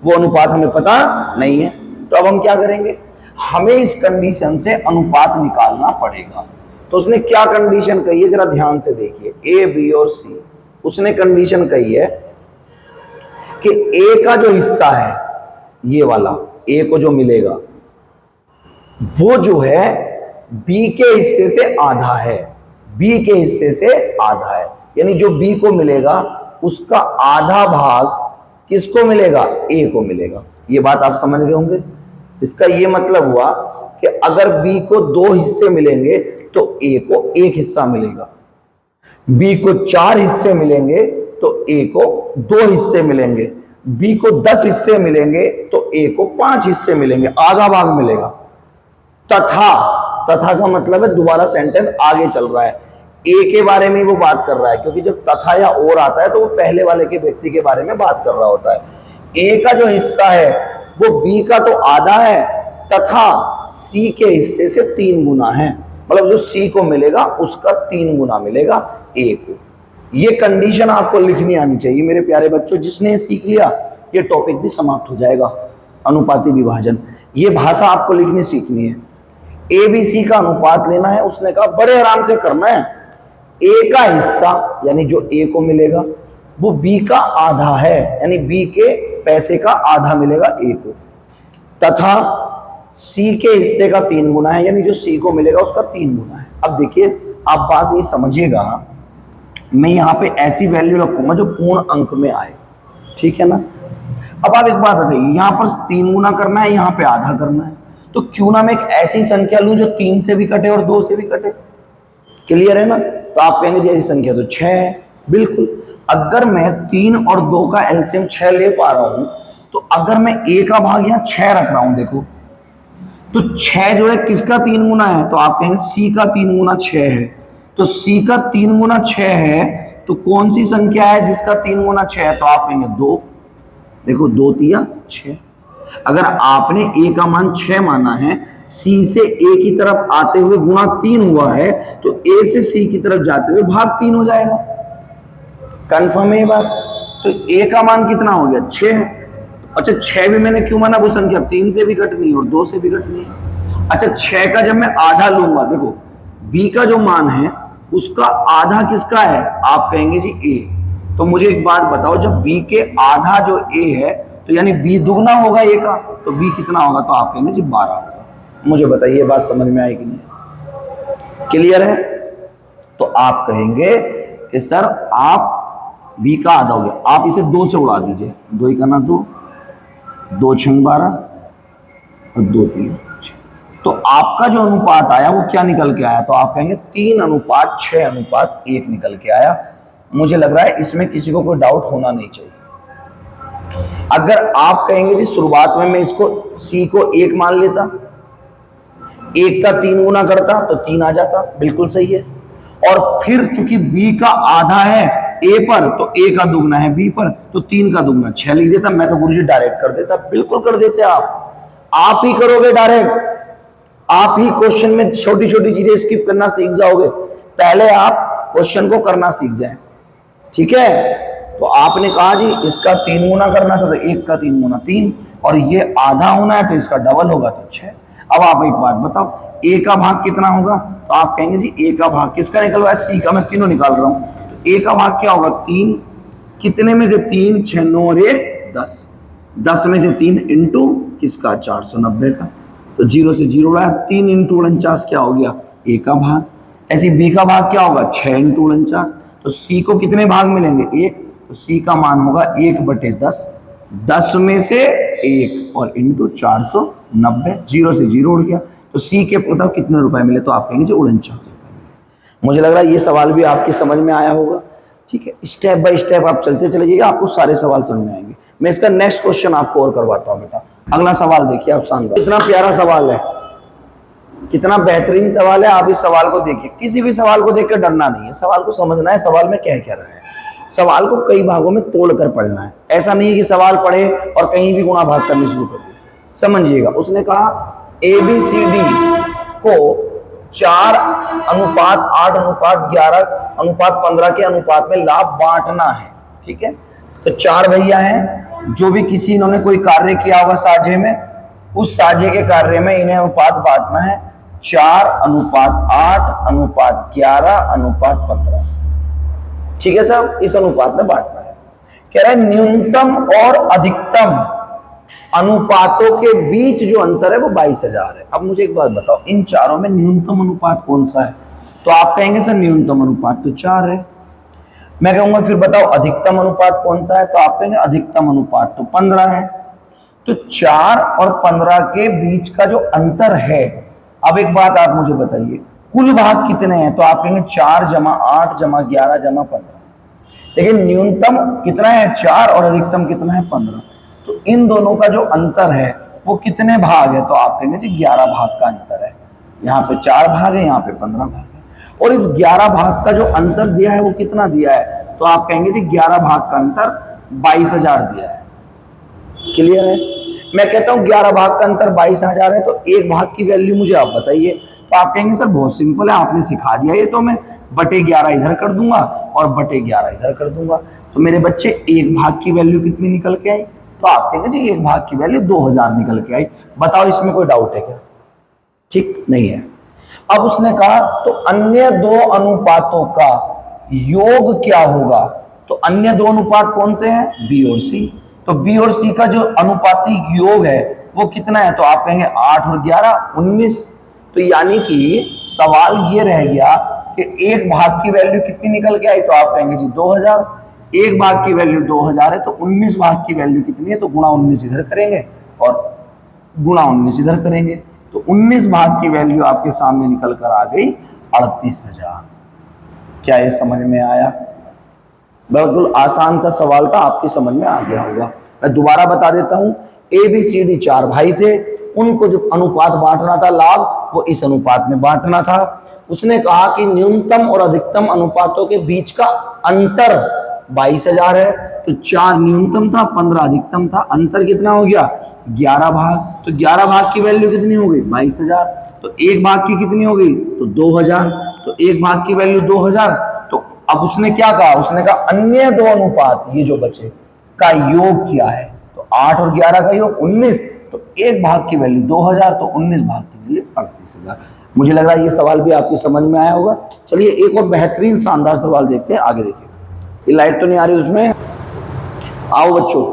वो अनुपात हमें पता नहीं है, तो अब हम क्या करेंगे, हमें इस कंडीशन से अनुपात निकालना पड़ेगा। तो उसने क्या कंडीशन कही है, जरा ध्यान से देखिए, ए बी और सी, उसने कंडीशन कही है कि ए का जो हिस्सा है ये वाला, ए को जो मिलेगा वो जो है बी के हिस्से से आधा है, बी के हिस्से से आधा है, यानी जो बी को मिलेगा उसका आधा भाग किसको मिलेगा, ए को मिलेगा। ये बात आप समझ गए होंगे। इसका ये मतलब हुआ कि अगर बी को 2 हिस्से मिलेंगे तो ए को 1 हिस्सा मिलेगा, बी को 4 हिस्से मिलेंगे तो ए को 2 हिस्से मिलेंगे, बी को 10 हिस्से मिलेंगे तो ए को 5 हिस्से मिलेंगे, आधा भाग मिलेगा। तथा, तथा का मतलब है दोबारा सेंटेंस आगे चल रहा है, ए के बारे में वो बात कर रहा है, क्योंकि जब तथा या और आता है तो वो पहले वाले के व्यक्ति के बारे में बात कर रहा होता है। ए का जो हिस्सा है वो बी का तो आधा है, तथा सी के हिस्से से 3 गुना है, मतलब जो सी को मिलेगा उसका 3 गुना मिलेगा ए को। ये कंडीशन आपको लिखनी आनी चाहिए मेरे प्यारे बच्चों। जिसने सीख लिया ये टॉपिक भी समाप्त हो जाएगा, अनुपाती विभाजन। ये भाषा आपको लिखनी सीखनी है। ए बी सी का अनुपात लेना है, उसने कहा बड़े आराम से करना है। ए का हिस्सा यानी जो ए को मिलेगा वो बी का आधा है, यानी बी के पैसे का आधा मिलेगा ए को, तथा सी के हिस्से का 3 गुना है, यानी जो सी को मिलेगा उसका 3 गुना है। अब देखिए आप बात ये समझिएगा, मैं यहां पे ऐसी वैल्यू रखूंगा जो पूर्ण अंक में आए, ठीक है ना। अब आप एक बात बताइए, यहां पर 3 गुना करना है, यहां पे आधा करना है, तो क्यों ना मैं एक ऐसी संख्या लूं जो 3 से भी कटे और 2 से भी कटे। क्लियर है ना। तो आप कहेंगे ऐसी संख्या तो 6 है, बिल्कुल। अगर मैं 3 और 2 का एलसीएम 6 ले पा रहा हूं, तो अगर मैं ए का भाग यहां 6 रख रहा हूं, देखो तो 6 जो है किसका 3 गुना है, तो आप कहेंगे सी का 3 गुना 6 है। तो सी का 3 गुना 6 है, तो कौन सी संख्या है जिसका 3 गुना 6 है, तो आप कहेंगे 2। देखो 2 तिया 6। अगर आपने ए का मान 6 माना है, सी से ए की तरफ आते हुए गुणा 3 हुआ है, तो ए से सी की तरफ जाते हुए भाग 3 हो जाएगा। कंफर्म है ये बात। तो ए का मान कितना हो गया 6 है। अच्छा 6 भी मैंने क्यों माना, वो संख्या 3 से भी कटनी है और 2 से भी कटनी है। अच्छा 6 का जब मैं आधा लूंगा, देखो बी का जो मान है उसका आधा किसका है, आप कहेंगे जी ए, तो मुझे एक बात बताओ, जब b के आधा जो a है तो यानी b दुगना होगा a का, तो b कितना होगा? तो आप कहेंगे जी 12 होगा। मुझे बताइए बात समझ में आई कि नहीं? क्लियर है? तो आप कहेंगे कि सर आप b का आधा हो गया, आप इसे 2 से उड़ा दीजिए, 2 ही करना 2, 2 छंग 12 और 2 3, तो आपका जो अनुपात आया वो क्या निकल के आया? तो आप कहेंगे 3:6:1 निकल के आया। मुझे लग रहा है इसमें किसी को कोई डाउट होना नहीं चाहिए। अगर आप कहेंगे जी शुरुआत में मैं इसको c को 1 मान लेता, 1 का 3 गुना करता तो 3 आ जाता, बिल्कुल सही है। और फिर चूंकि b का आधा है a पर, तो a का दुगना है b पर, तो 3 का दुगना 6 लिख देता। मैं तो गुरुजी डायरेक्ट कर देता। बिल्कुल कर देते आप ही करोगे डायरेक्ट। आप ही क्वेश्चन में छोटी छोटी चीजें स्किप करना सीख जाओगे। पहले आप क्वेश्चन को करना सीख जाएं, ठीक है? तो आपने कहा जी इसका 3 गुना करना था, तो 1 का 3 गुना 3, और ये आधा होना है तो इसका डबल होगा तो 6। अब आप एक बात बताओ, a का भाग कितना होगा? तो आप कहेंगे जी a का भाग किसका निकल रहा है? c का। मैं तीनों निकाल रहा हूं, तो a का भाग क्या होगा? 3। कितने में से 3? 6 9 और 1 10, 10 में से 3 इंटू किसका? 490 का। तो 0 से 0 उड़ा, 3 इंटू 49 क्या हो गया? a का भाग। ऐसे b का भाग क्या होगा? 6 इंटू 49। तो c को कितने भाग मिलेंगे? 1। तो c का मान होगा 1/10, 10 में से 1 और इंटू 490, 0 से 0 उड़ गया। तो c के बताओ कितने रुपए मिले? तो आप कहेंगे जी 49 रुपए मिले। मुझे लग रहा है ये सवाल भी आपकी समझ में आया होगा, ठीक है? स्टेप बाय स्टेप आप चलते चले जाइए, आपको सारे सवाल समझ में आएंगे। मैं इसका नेक्स्ट क्वेश्चन आपको और करवाता हूँ बेटा। अगला सवाल देखिए आप, शानदार, कितना प्यारा सवाल है, कितना बेहतरीन सवाल है। आप इस सवाल को देखिए, किसी भी सवाल को देखकर डरना नहीं है, सवाल को समझना है, सवाल में कह क्या रहा है। सवाल को कई भागों में तोड़कर पढ़ना है। ऐसा नहीं है कि सवाल पढ़े और कहीं भी गुणा भाग करने शुरू कर दे। समझिएगा, उसने कहा ABCD को 4:8:11:15 के अनुपात में लाभ बांटना है, ठीक है? तो 4 भैया हैं, जो भी किसी इन्होंने कोई कार्य किया होगा साझे में, उस साझे के कार्य में इन्हें अनुपात बांटना है 4:8:11:15, ठीक है साहब? इस अनुपात में बांटना है। कह रहा है न्यूनतम और अधिकतम अनुपातों के बीच जो अंतर है वो 22,000 है। अब मुझे एक बात बताओ, इन चारों में न्यूनतम अनुपात कौन सा है? तो आप कहेंगे सर न्यूनतम अनुपात तो 4 है। मैं कहूंगा फिर बताओ अधिकतम अनुपात कौन सा है? तो आप कहेंगे अधिकतम अनुपात तो 15 है। तो 4 और 15 के बीच का जो अंतर है, अब एक बात आप मुझे बताइए, कुल भाग कितने हैं? तो आप कहेंगे 4 + 8 + 11 + 15। लेकिन न्यूनतम कितना है? 4, और अधिकतम कितना है? 15। तो इन दोनों का जो अंतर है वो कितने भाग है? तो आप कहेंगे जी 11 भाग का अंतर है। यहाँ पे 4 भाग है, यहाँ पे 15 भाग है। और इस 11 भाग का जो अंतर दिया है वो कितना दिया है? तो आप कहेंगे जी 11 भाग का अंतर 22,000 दिया है। क्लियर है? मैं कहता हूं 11 भाग का अंतर 22,000 है, तो एक भाग की वैल्यू मुझे आप बताइए। तो आप कहेंगे सर बहुत सिंपल है, आपने सिखा दिया ये, तो मैं /11 इधर कर दूंगा और /11 इधर कर दूंगा। तो मेरे बच्चे एक भाग की वैल्यू कितनी निकल के आई? तो आप कहेंगे जी एक भाग की वैल्यू 2000 निकल के आई। बताओ इसमें कोई डाउट है क्या? ठीक नहीं है। अब उसने कहा तो अन्य 2 अनुपातों का योग क्या होगा? तो अन्य 2 अनुपात कौन से हैं? B और C। तो B और C का जो अनुपातिक योग है वो कितना है? तो आप कहेंगे 8 और 11 19। तो यानी कि सवाल ये रह गया कि एक भाग की वैल्यू कितनी निकल के आई? तो आप कहेंगे जी 2000। एक भाग की वैल्यू 2000 है, तो 19 भाग की वैल्यू कितनी है? तो गुणा 19 इधर करेंगे और गुणा 19 इधर करेंगे, तो 19 भाग की वैल्यू आपके सामने निकल कर आ गई 38,000। क्या ये समझ में आया? बिल्कुल आसान सा सवाल था, आपकी समझ में आ गया होगा। मैं दोबारा बता देता हूं, ABCD 4 भाई थे, उनको जो अनुपात बांटना था लाभ, वो इस अनुपात में बांटना था। उसने कहा कि न्यूनतम और अधिकतम अनुपातों के बीच का अंतर 22,000 है। तो 4 न्यूनतम था, 15 अधिकतम था, अंतर कितना हो गया? 11 भाग। तो 11 भाग की वैल्यू कितनी हो गई? 22,000। तो एक भाग की कितनी हो गई? तो 2000। तो एक भाग की वैल्यू 2000। तो अब उसने क्या कहा? उसने कहा अन्य 2 अनुपात ये जो बचे का योग क्या है? तो 8 और 11 का योग 19। तो एक भाग की वैल्यू 2000, तो 19 भाग की वैल्यू 38,000। मुझे लग रहा है ये सवाल भी आपकी समझ में आया होगा। चलिए एक और बेहतरीन शानदार सवाल देखते हैं, आगे देखिए। ये लाइट तो नहीं आ रही उसमें। आओ बच्चों,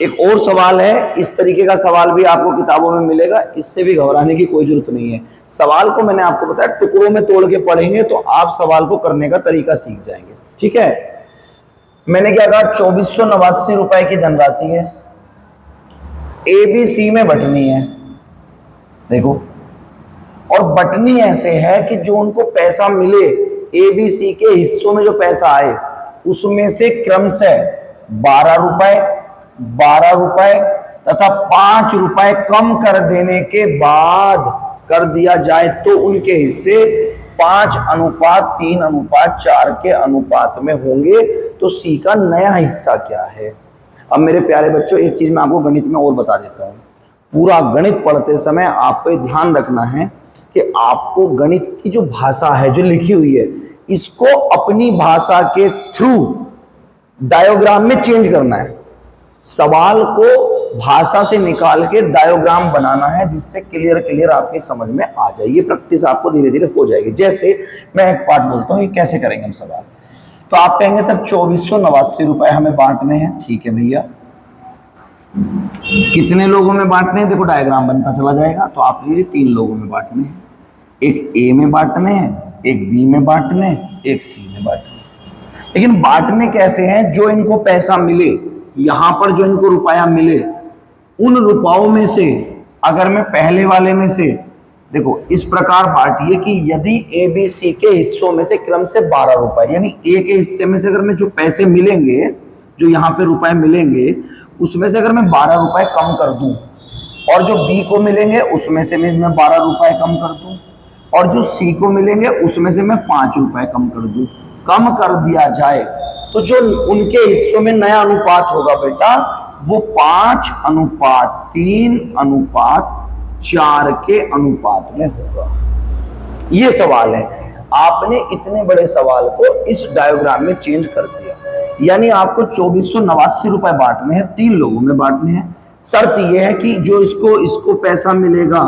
एक और सवाल है, इस तरीके का सवाल भी आपको किताबों में मिलेगा, इससे भी घबराने की कोई जरूरत नहीं है। सवाल को मैंने आपको बताया टुकड़ों में तोड़ के पढ़ेंगे तो आप सवाल को करने का तरीका सीख जाएंगे। ठीक है, मैंने क्या कहा, 2489 रुपए की धनराशि है, ABC में बटनी है। देखो, और बटनी ऐसे है कि जो उनको पैसा मिले, ABC के हिस्सों में जो पैसा आए उसमें से क्रमशः 12 रुपए, 12 रुपए तथा 5 रुपए कम कर देने के बाद कर दिया जाए तो उनके हिस्से 5:3:4 के अनुपात में होंगे। तो C का नया हिस्सा क्या है? अब मेरे प्यारे बच्चों, एक चीज मैं आपको गणित में और बता देता हूं। पूरा गणित पढ़ते समय आपको ध्यान रखना है कि आपको गणित की जो भाषा है, जो लिखी हुई है, इसको अपनी भाषा के थ्रू डायोग्राम में चेंज करना है। सवाल को भाषा से निकाल के डायोग्राम बनाना है, जिससे क्लियर आपकी समझ में आ जाए। ये प्रैक्टिस आपको धीरे धीरे हो जाएगी। जैसे मैं एक पार्ट बोलता हूं, ये कैसे करेंगे हम सवाल। तो आप कहेंगे सर 2489 रुपए हमें बांटने हैं। ठीक है भैया, कितने लोगों में बांटने हैं? देखो डायग्राम बनता चला जाएगा। तो आप लीजिए 3 लोगों में बांटने हैं, एक A में बांटने हैं, एक B में बांटने हैं, एक C में बांटने हैं। लेकिन बांटने कैसे हैं? जो इनको पैसा मिले, यहां पर जो इनको रुपया मिले, उन रुपयों में से अगर मैं पहले वाले में से, देखो इस प्रकार बांटिए कि यदि ABC के हिस्सों में से क्रम से 12 रुपए, यानी A के हिस्से में से अगर मैं जो पैसे मिलेंगे, जो यहाँ पे रुपए मिलेंगे, उसमें से अगर मैं 12 रुपए कम कर दूं, और जो B को मिलेंगे उसमें से मैं 12 रुपए कम कर दूं, और जो C को मिलेंगे उसमें से मैं 5 रुपए कम कर दूं, कम कर दिया जाए तो जो उनके हिस्सों में नया अनुपात होगा बेटा, वो 5:3:4 के अनुपात में होगा। ये सवाल है। आपने इतने बड़े सवाल को इस डायग्राम में चेंज कर दिया। यानी आपको 2489 रुपए बांटने हैं, 3 लोगों में बांटने हैं। शर्त यह है कि जो इसको पैसा मिलेगा,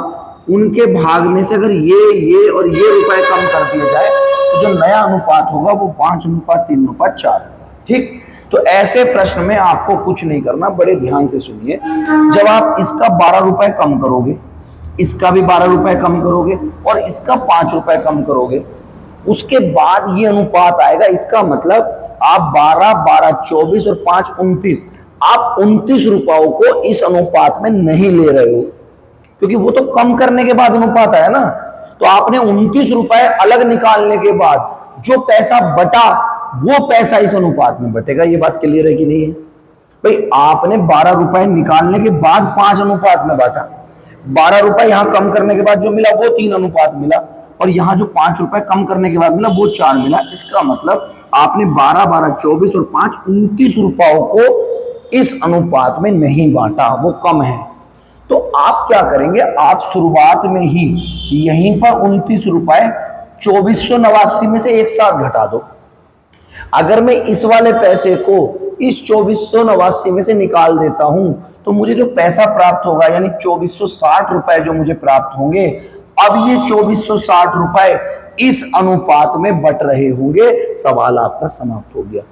उनके भाग में से अगर ये और ये रुपए कम कर दिए जाए तो जो नया अनुपात होगा वो 5:3:4 होगा। ठीक, तो ऐसे प्रश्न में आपको कुछ नहीं करना, बड़े ध्यान से सुनिए। जब आप इसका 12 रुपए कम करोगे, इसका भी 12 रुपए कम करोगे और इसका 5 रुपए कम करोगे, उसके बाद ये अनुपात आएगा। इसका मतलब आप 12, 12, 24 और 5, 29, आप 29 रुपयों को इस अनुपात में नहीं ले रहे हो, क्योंकि वो तो कम करने के बाद अनुपात आया ना। तो आपने 29 रुपए अलग निकालने के बाद जो पैसा बटा, वो पैसा इस अनुपात में बटेगा। ये बात क्लियर है कि नहीं है भाई? आपने 12 रुपए निकालने के बाद 5 अनुपात में बांटा, 12 रुपए यहां कम करने के बाद जो मिला वो 3 अनुपात मिला, और यहां जो 5 रुपए कम करने के बाद मिला वो 4 मिला। इसका मतलब आपने 12, 12, 24 और 5, 29 रुपयों को इस अनुपात में नहीं बांटा, वो कम है। तो आप क्या करेंगे, आप शुरुआत में ही यहीं पर 29 रुपए 2489 में से एक साथ घटा दो। अगर मैं इस वाले पैसे को इस 2489 में से निकाल देता हूं तो मुझे जो पैसा प्राप्त होगा, यानी 2460 रुपए जो मुझे प्राप्त होंगे, अब ये 2460 रुपए इस अनुपात में बट रहे होंगे। सवाल आपका समाप्त हो गया।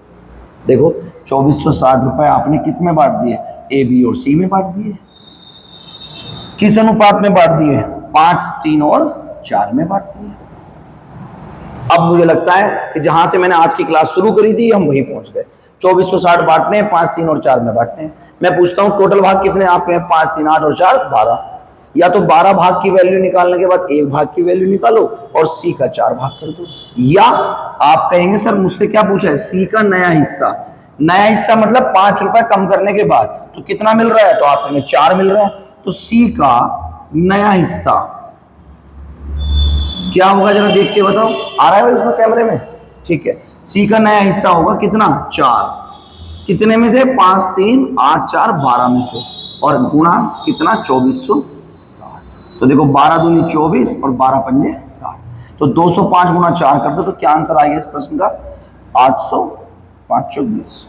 देखो 2460 रुपए आपने कित में बांट दिए? A, B और C में बांट दिए। किस अनुपात में बांट दिए? 5:3:4 में बांट दिए। अब मुझे लगता है कि जहां से मैंने आज की क्लास शुरू करी थी हम वहीं पहुंच गए। 2460 बांटने हैं, 5, 3 और 4 में बांटने हैं। मैं पूछता हूं टोटल भाग कितने आपके हैं? 5, 3, 8 और 4, 12। या तो 12 भाग की वैल्यू निकालने के बाद 1 भाग की वैल्यू निकालो और C का 4 भाग कर दो। या आप कहेंगे सर मुझसे क्या पूछा है? C का नया हिस्सा। नया हिस्सा मतलब 5 रुपए कम करने के बाद तो कितना मिल रहा है? तो आप कहेंगे 4 मिल रहा है। तो C का नया हिस्सा क्या होगा, जरा देख के बताओ। आ रहा है भाई उसमें कैमरे में? ठीक है, C का नया हिस्सा होगा कितना? 4। कितने में से? 5, 3, 8, 4, 12 में से, और गुणा कितना? 2460। तो देखो 12 दूनी 24 और 12 पंजे 60। तो 205 गुणा 4 कर दो तो क्या आंसर आएगा इस प्रश्न का? 800, 520।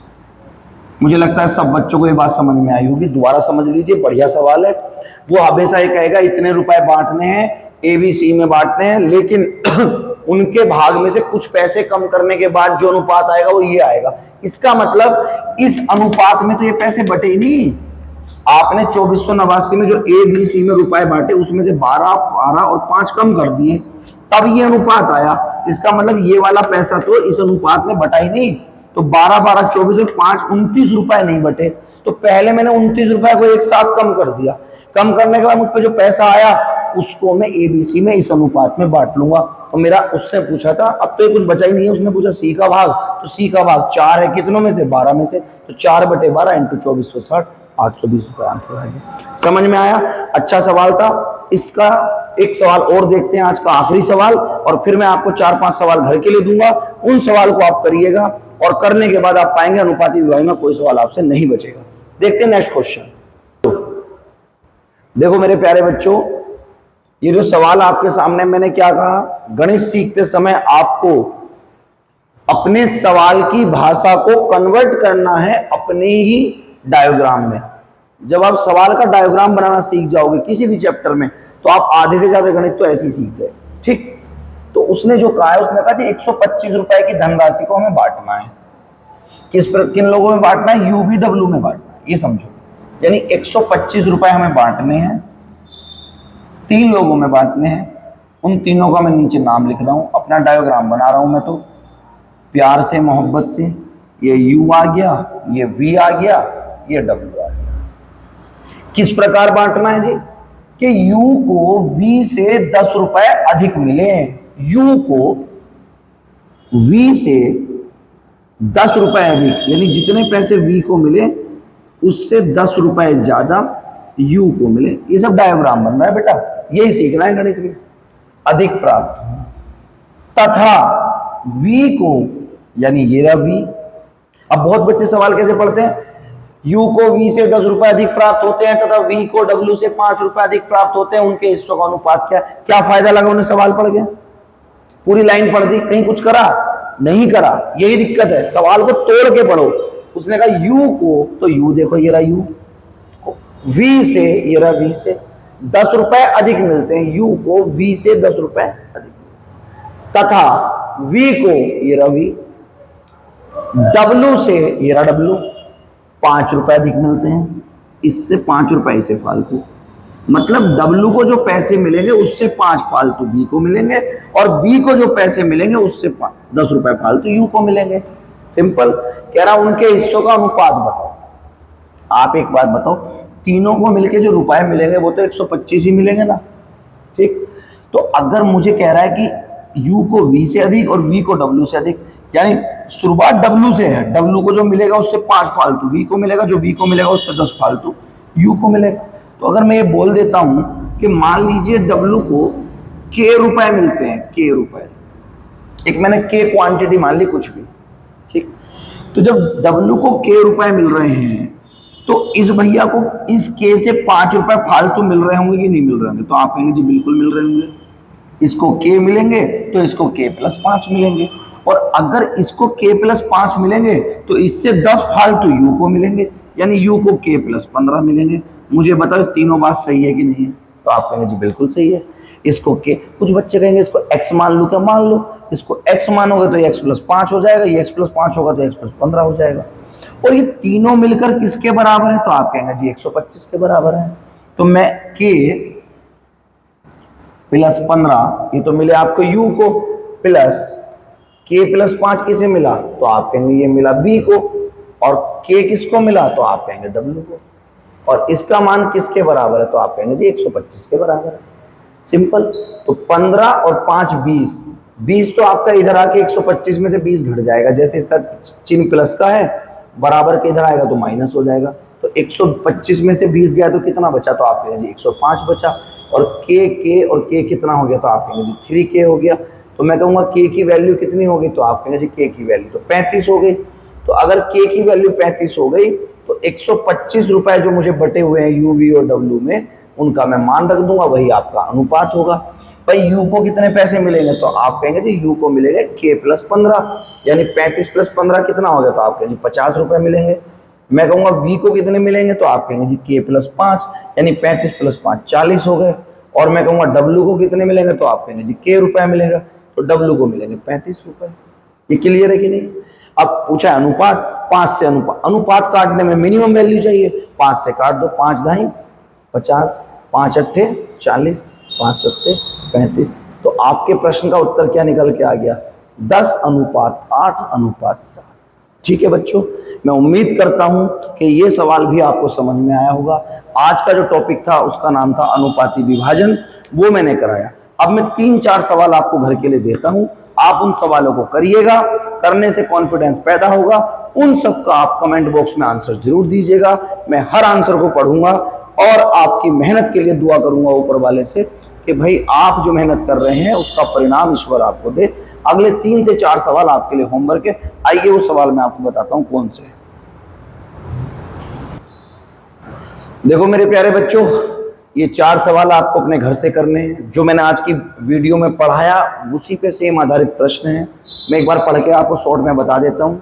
मुझे लगता है सब बच्चों को ये बात समझ में आई होगी। दोबारा समझ लीजिए, बढ़िया सवाल है। वो हमेशा ये कहेगा इतने रुपए बांटने हैं, ABC में बांटने हैं, लेकिन उनके भाग में से कुछ पैसे कम करने के बाद जो अनुपात आएगा वो ये आएगा। इसका मतलब इस अनुपात में तो ये पैसे बटे ही नहीं। आपने 2489 में जो ए बी सी में रुपए बांटे उसमें से 12 12 और 5 कम कर दिए, तब ये अनुपात आया। इसका मतलब ये वाला पैसा तो इस अनुपात में बटा ही नहीं। तो 12 12 24 और 5 29 रुपए नहीं बटे। तो पहले मैंने 29 रुपए को एक साथ कम कर दिया। कम करने के बाद मुझ पर जो पैसा आया उसको मैं एबीसी में इस अनुपात में बांट लूंगा। तो मेरा उससे पूछा था, अब तो ये कुछ बचा ही नहीं है। उसने पूछा सी का भाग, तो सी का भाग 4 है, कितनों में से 12 में से, तो 4/12 इंटू 2460 820 रुपए आंसर आ गया। समझ में आया? अच्छा सवाल था। इसका एक सवाल और देखते हैं, आज का आखिरी सवाल, और फिर मैं आपको 4-5 सवाल घर के लिए दूंगा। उन सवाल को आप करिएगा और करने के बाद आप पाएंगे अनुपाती विभाग में कोई सवाल आपसे नहीं बचेगा। देखते हैं नेक्स्ट क्वेश्चन। देखो मेरे प्यारे बच्चों, ये जो सवाल आपके सामने, मैंने क्या कहा, गणित सीखते समय आपको अपने सवाल की भाषा को कन्वर्ट करना है अपने ही डायग्राम में। जब आप सवाल का डायग्राम बनाना सीख जाओगे किसी भी चैप्टर में, तो आप आधे से ज्यादा गणित तो ऐसे ही सीख गए। ठीक, तो उसने जो कहा है, उसने कहा कि 125 रुपए की धनराशि को हमें बांटना है। किन लोगों में बांटना है? यूवीडब्ल्यू में बांटना है, ये समझो। यानी 125 रुपए हमें बांटने हैं, 3 लोगों में बांटने हैं। उन तीनों का मैं नीचे नाम लिख रहा हूं, अपना डायग्राम बना रहा हूं मैं तो प्यार से, मोहब्बत से। ये यू आ गया, ये वी आ गया, ये डब्ल्यू आ गया। किस प्रकार बांटना है जी? कि यू को वी से 10 रुपए अधिक मिले, यू को वी से 10 रुपए अधिक, यानी जितने पैसे वी को मिले उससे 10 रुपए ज्यादा यू को मिले। ये सब डायग्राम बन रहा है बेटा, यही सीखना है गणित में। अधिक प्राप्त तथा v को, यानी ये रहा v। अब बहुत बच्चे सवाल कैसे पढ़ते हैं, u को v से 10 रुपए अधिक प्राप्त होते हैं तथा v को w से 5 रुपए अधिक प्राप्त होते हैं, उनके हिस्सों का अनुपात क्या? क्या फायदा लगा उन्हें? सवाल पढ़ गया, पूरी लाइन पढ़ दी, कहीं कुछ करा नहीं करा। यही दिक्कत है, सवाल को तोड़ के पढ़ो। उसने कहा u को, तो u देखो ये रहा u, v से, ये रहा v से 10 रुपए अधिक मिलते हैं, u को v से 10 रुपए अधिक तथा v को, ये रहा v, w से, ये रहा w 5 रुपए अधिक मिलते हैं। इससे 5 रुपए से फालतू, मतलब w को जो पैसे मिलेंगे उससे 5 फालतू b को मिलेंगे, और b को जो पैसे मिलेंगे उससे 10 रुपए फालतू u को मिलेंगे। सिंपल। कह रहा उनके हिस्सों का अनुपात बताओ। आप एक बात बताओ, तीनों को मिलके जो रुपए मिलेंगे वो तो 125 ही मिलेंगे ना। ठीक, तो अगर मुझे कह रहा है कि u को v से अधिक और v को w से अधिक, यानी शुरुआत w से है, w को जो मिलेगा उससे 5 फालतू v को मिलेगा, जो v को मिलेगा उससे 10 फालतू u को मिलेगा। तो अगर मैं ये बोल देता हूं कि मान लीजिए w को k रुपए मिलते हैं, k रुपए, एक मैंने k क्वांटिटी मान ली कुछ भी। ठीक, तो जब w को k रुपए मिल रहे हैं तो इस भैया को इस k से 5 रुपए फालतू मिल रहे होंगे कि नहीं मिल रहे होंगे? तो आप कहेंगे जी बिल्कुल मिल रहे होंगे। इसको k मिलेंगे तो इसको k + 5 मिलेंगे, और अगर इसको k + 5 मिलेंगे तो इससे 10 फालतू u को मिलेंगे, यानी u को k + 15 मिलेंगे। मुझे बताओ तीनों बात सही है कि नहीं है? तो आप कहेंगे जी बिल्कुल सही है। इसको k, कुछ बच्चे कहेंगे इसको x मान लो, क्या मान लो, इसको x मानोगे तो x + 5 हो जाएगा, ये x + 5 होगा तो x + 15 हो जाएगा। और ये तीनों मिलकर किसके बराबर है? तो आप कहेंगे जी 125 के बराबर है। तो मैं k + 15, ये तो मिले आपको u को, प्लस k + 5 किसे मिला? तो आप कहेंगे ये मिला b को, और k किसको मिला? तो आप कहेंगे w को, और इसका मान किसके बराबर है? तो आप कहेंगे जी 125 के बराबर है। सिंपल। तो 15 और 5 20, 20 तो आपका इधर आके 125 में से 20 घट जाएगा, जैसे इसका चिन्ह प्लस का है, बराबर के इधर आएगा तो माइनस हो जाएगा। तो 125 में से 20 गया तो कितना बचा? तो आप कहेंगे जी 105 बचा, और k और k कितना हो गया? तो आप कहेंगे जी 3k हो गया। तो मैं कहूँगा k की वैल्यू कितनी हो गई? तो आप कहेंगे जी k की वैल्यू तो 35 हो गई। तो अगर k की वैल्यू 35 हो गई तो 125 रुपए जो मुझे बटे हुए हैं u, v और w में, उनका मैं मान रख दूंगा, वही आपका अनुपात होगा। भाई u को कितने पैसे मिलेंगे? तो आप कहेंगे जी u को मिलेंगे k + 15, यानी 35 + 15 कितना हो गया? तो आप कहेंगे जी 50 रुपए मिलेंगे। मैं कहूँगा v को कितने मिलेंगे? तो आप कहेंगे जी k + 5, यानी 35 + 5 40 हो गए। और मैं कहूँगा w को कितने मिलेंगे? तो आप कहेंगे जी k रुपए मिलेगा। तो डब्लू को मिलेंगे 35 रुपए। ये क्लियर है कि नहीं? अब पूछा अनुपात, 5 से अनुपात काटने में मिनिमम वैल्यू चाहिए, 5 से काट दो, 5 ढाई 50, 5 अट्ठे 40, 5 सत्ते 35। तो आपके प्रश्न का उत्तर क्या निकल के आ गया? 10:8:7। ठीक है बच्चों, मैं उम्मीद करता हूं कि ये सवाल भी आपको समझ में आया होगा। आज का जो टॉपिक था उसका नाम था अनुपाती विभाजन, वो मैंने कराया। अब मैं 3-4 सवाल आपको घर के लिए देता हूं, आप उन सवालों को करिएगा, करने से कॉन्फिडेंस पैदा होगा। उन सब का आप कमेंट बॉक्स में आंसर जरूर दीजिएगा, मैं हर आंसर को पढ़ूंगा और आपकी मेहनत के लिए दुआ करूंगा ऊपर वाले से कि भाई आप जो मेहनत कर रहे हैं उसका परिणाम ईश्वर आपको दे। अगले 3 से 4 सवाल आपके लिए होमवर्क है। आइए वो सवाल मैं आपको बताता हूं कौन से है। देखो मेरे प्यारे बच्चों, ये 4 सवाल आपको अपने घर से करने हैं। जो मैंने आज की वीडियो में पढ़ाया उसी पे सेम आधारित प्रश्न है। मैं एक बार पढ़ के आपको शॉर्ट में बता देता हूं।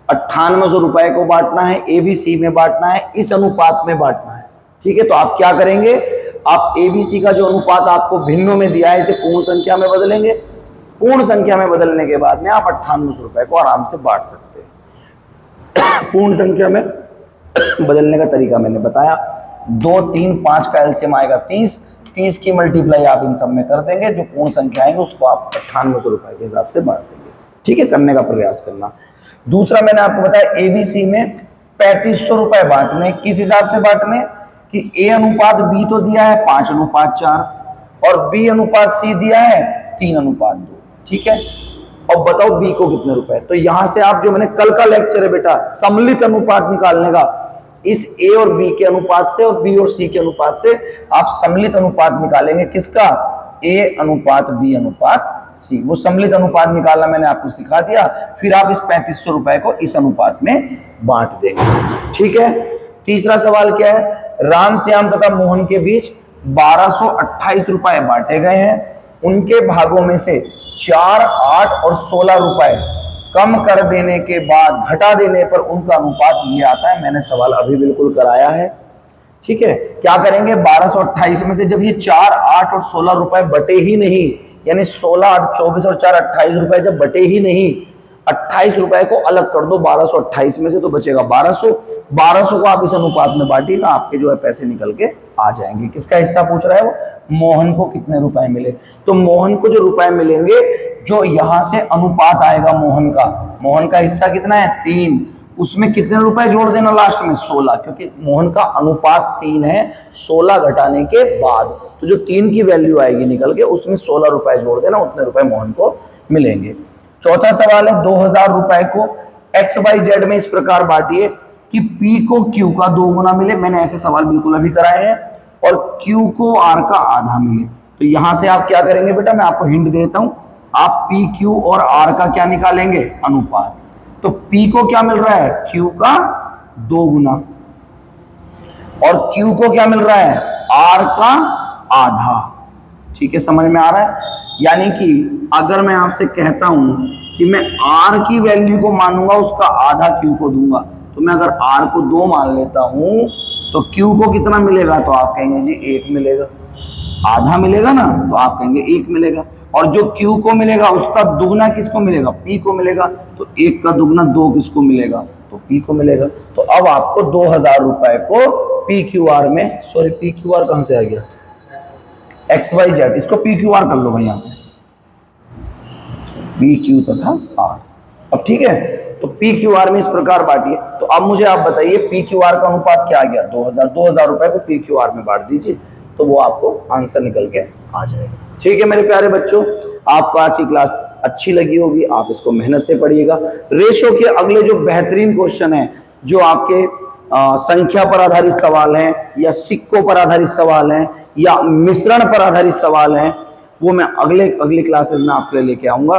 9800 रुपए को बांटना है, ABC में बांटना है, इस अनुपात में बांटना है। ठीक है, तो आप क्या करेंगे? आप ABC का जो अनुपात आपको भिन्नों में दिया है इसे पूर्ण संख्या में बदलेंगे। पूर्ण संख्या में बदलने के बाद में आप 9800 रुपए को आराम से बांट सकते हैं। पूर्ण संख्या में बदलने का तरीका मैंने बताया। 2, 3, 5 का एलसीएम आएगा 30, 30 की मल्टीप्लाई आप इन सब में कर देंगे, जो पूर्ण संख्या आएंगे उसको आप 9800 रुपए के हिसाब से बांट देंगे। ठीक है, करने का प्रयास करना। दूसरा मैंने आपको बताया ABC में 3500 रुपए बांटने। किस हिसाब से बांटने कि A अनुपात B तो दिया है 5:4 और B अनुपात C दिया है 3:2। ठीक है, अब बताओ B को कितने रुपए? तो यहां से आप, जो मैंने कल का लेक्चर है बेटा सम्मिलित अनुपात निकालने का, इस A और B के अनुपात से और B और C के अनुपात से आप सम्मिलित अनुपात निकालेंगे। किसका? A अनुपात B अनुपात C। वो सम्मिलित अनुपात निकालना मैंने आपको सिखा दिया। फिर आप इस 3500 रुपए को इस अनुपात में बांट देंगे। ठीक है, तीसरा सवाल क्या है? राम, श्याम तथा मोहन के बीच 1228 रुपए बांटे गए हैं। उनके भागों में से 4, 8 और 16 रुपए कम कर देने के बाद घटा देने पर उनका अनुपात ये आता है। मैंने सवाल अभी बिल्कुल कराया है। ठीक है, क्या करेंगे? 1228 में से जब ये 4, 8 और 16 रुपए बटे ही नहीं, यानी 16, 8, 24 और 4 28 रुपए जब बटे ही नहीं, 28 रुपए को अलग कर दो 1228 में से, तो बचेगा 1200। 1200 को आप इस अनुपात में बांटिएगा, आपके जो है पैसे निकल के आ जाएंगे। किसका हिस्सा पूछ रहा है वो? मोहन को कितने रुपए मिले? तो मोहन को जो रुपए मिलेंगे, जो यहां से अनुपात आएगा मोहन का हिस्सा कितना है? 3। उसमें कितने रुपए जोड़ देना लास्ट में? 16, क्योंकि मोहन का अनुपात 3 है। 16 घटाने के बाद तो जो 3 की वैल्यू आएगी निकल के, उसमें 16 रुपए जोड़ देना, उतने रुपए मोहन को मिलेंगे। चौथा सवाल है 2000 रुपए को XYZ में इस प्रकार बांटिए कि P को Q का 2 गुना मिले। मैंने ऐसे सवाल बिल्कुल अभी कराए हैं। और Q को R का आधा मिले। तो यहां से आप क्या करेंगे बेटा? मैं आपको हिंट देता हूं। आप P, Q और R का क्या निकालेंगे? अनुपात। तो P को क्या मिल रहा है? Q का 2 गुना। और Q को क्या मिल रहा है? R का आधा। ठीक है, समझ में आ रहा है? यानी कि अगर मैं आपसे कहता हूं कि मैं R की वैल्यू को मानूंगा, उसका आधा Q को दूंगा, तो मैं अगर R को 2 मान लेता हूं तो Q को कितना मिलेगा? तो आप कहेंगे जी 1 मिलेगा। आधा मिलेगा ना, तो आप कहेंगे 1 मिलेगा। और जो Q को मिलेगा उसका दुगना किसको मिलेगा? P को मिलेगा। तो 1 का दुगना 2 किसको मिलेगा? तो P को मिलेगा। तो अब आपको 2000 रुपए को PQR में, सॉरी PQR कहां से आ गया? XYZ, इसको PQR कर लो भाई यहाँ पे, PQ तथा R। अब ठीक है, तो PQR में इस प्रकार बांटिए। तो अब मुझे आप बताइए PQR का अनुपात क्या आ गया? 2000। 2000 रुपए को PQR में बांट दीजिए, तो वो आपको आंसर निकल के आ जाएगा। ठीक है मेरे प्यारे बच्चों, आपको आज की क्लास अच्छी लगी होगी, आप इसको मेहनत से पढ़िएगा। रेशो के अगले जो बेहतरीन क्वेश्चन है, जो आपके संख्या पर आधारित सवाल हैं, या सिक्कों पर आधारित सवाल हैं, या मिश्रण पर आधारित सवाल हैं, वो मैं अगली क्लासेस में आपके लिए लेके आऊंगा।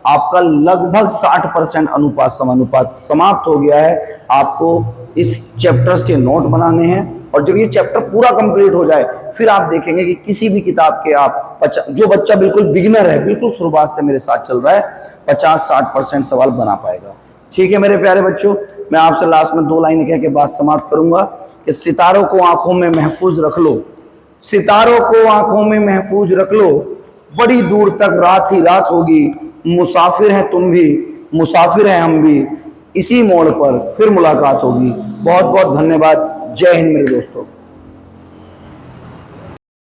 आपका लगभग 60% अनुपात समानुपात समाप्त हो गया है। आपको इस चैप्टर्स के नोट बनाने हैं, और जब ये चैप्टर पूरा कंप्लीट हो जाए, फिर आप देखेंगे कि किसी भी किताब के आप जो बच्चा बिल्कुल बिगिनर है, बिल्कुल शुरुआत से मेरे साथ चल रहा है, 50-60% सवाल बना पाएगा। ठीक है मेरे प्यारे बच्चों, मैं आपसे लास्ट में 2 लाइन कह के बात समाप्त करूंगा कि सितारों को आंखों में महफूज रख लो, सितारों को आंखों में महफूज रख लो, बड़ी दूर तक रात ही रात होगी। मुसाफिर हैं तुम भी, मुसाफिर हैं हम भी, इसी मोड़ पर फिर मुलाकात होगी। बहुत बहुत धन्यवाद। जय हिंद मेरे दोस्तों।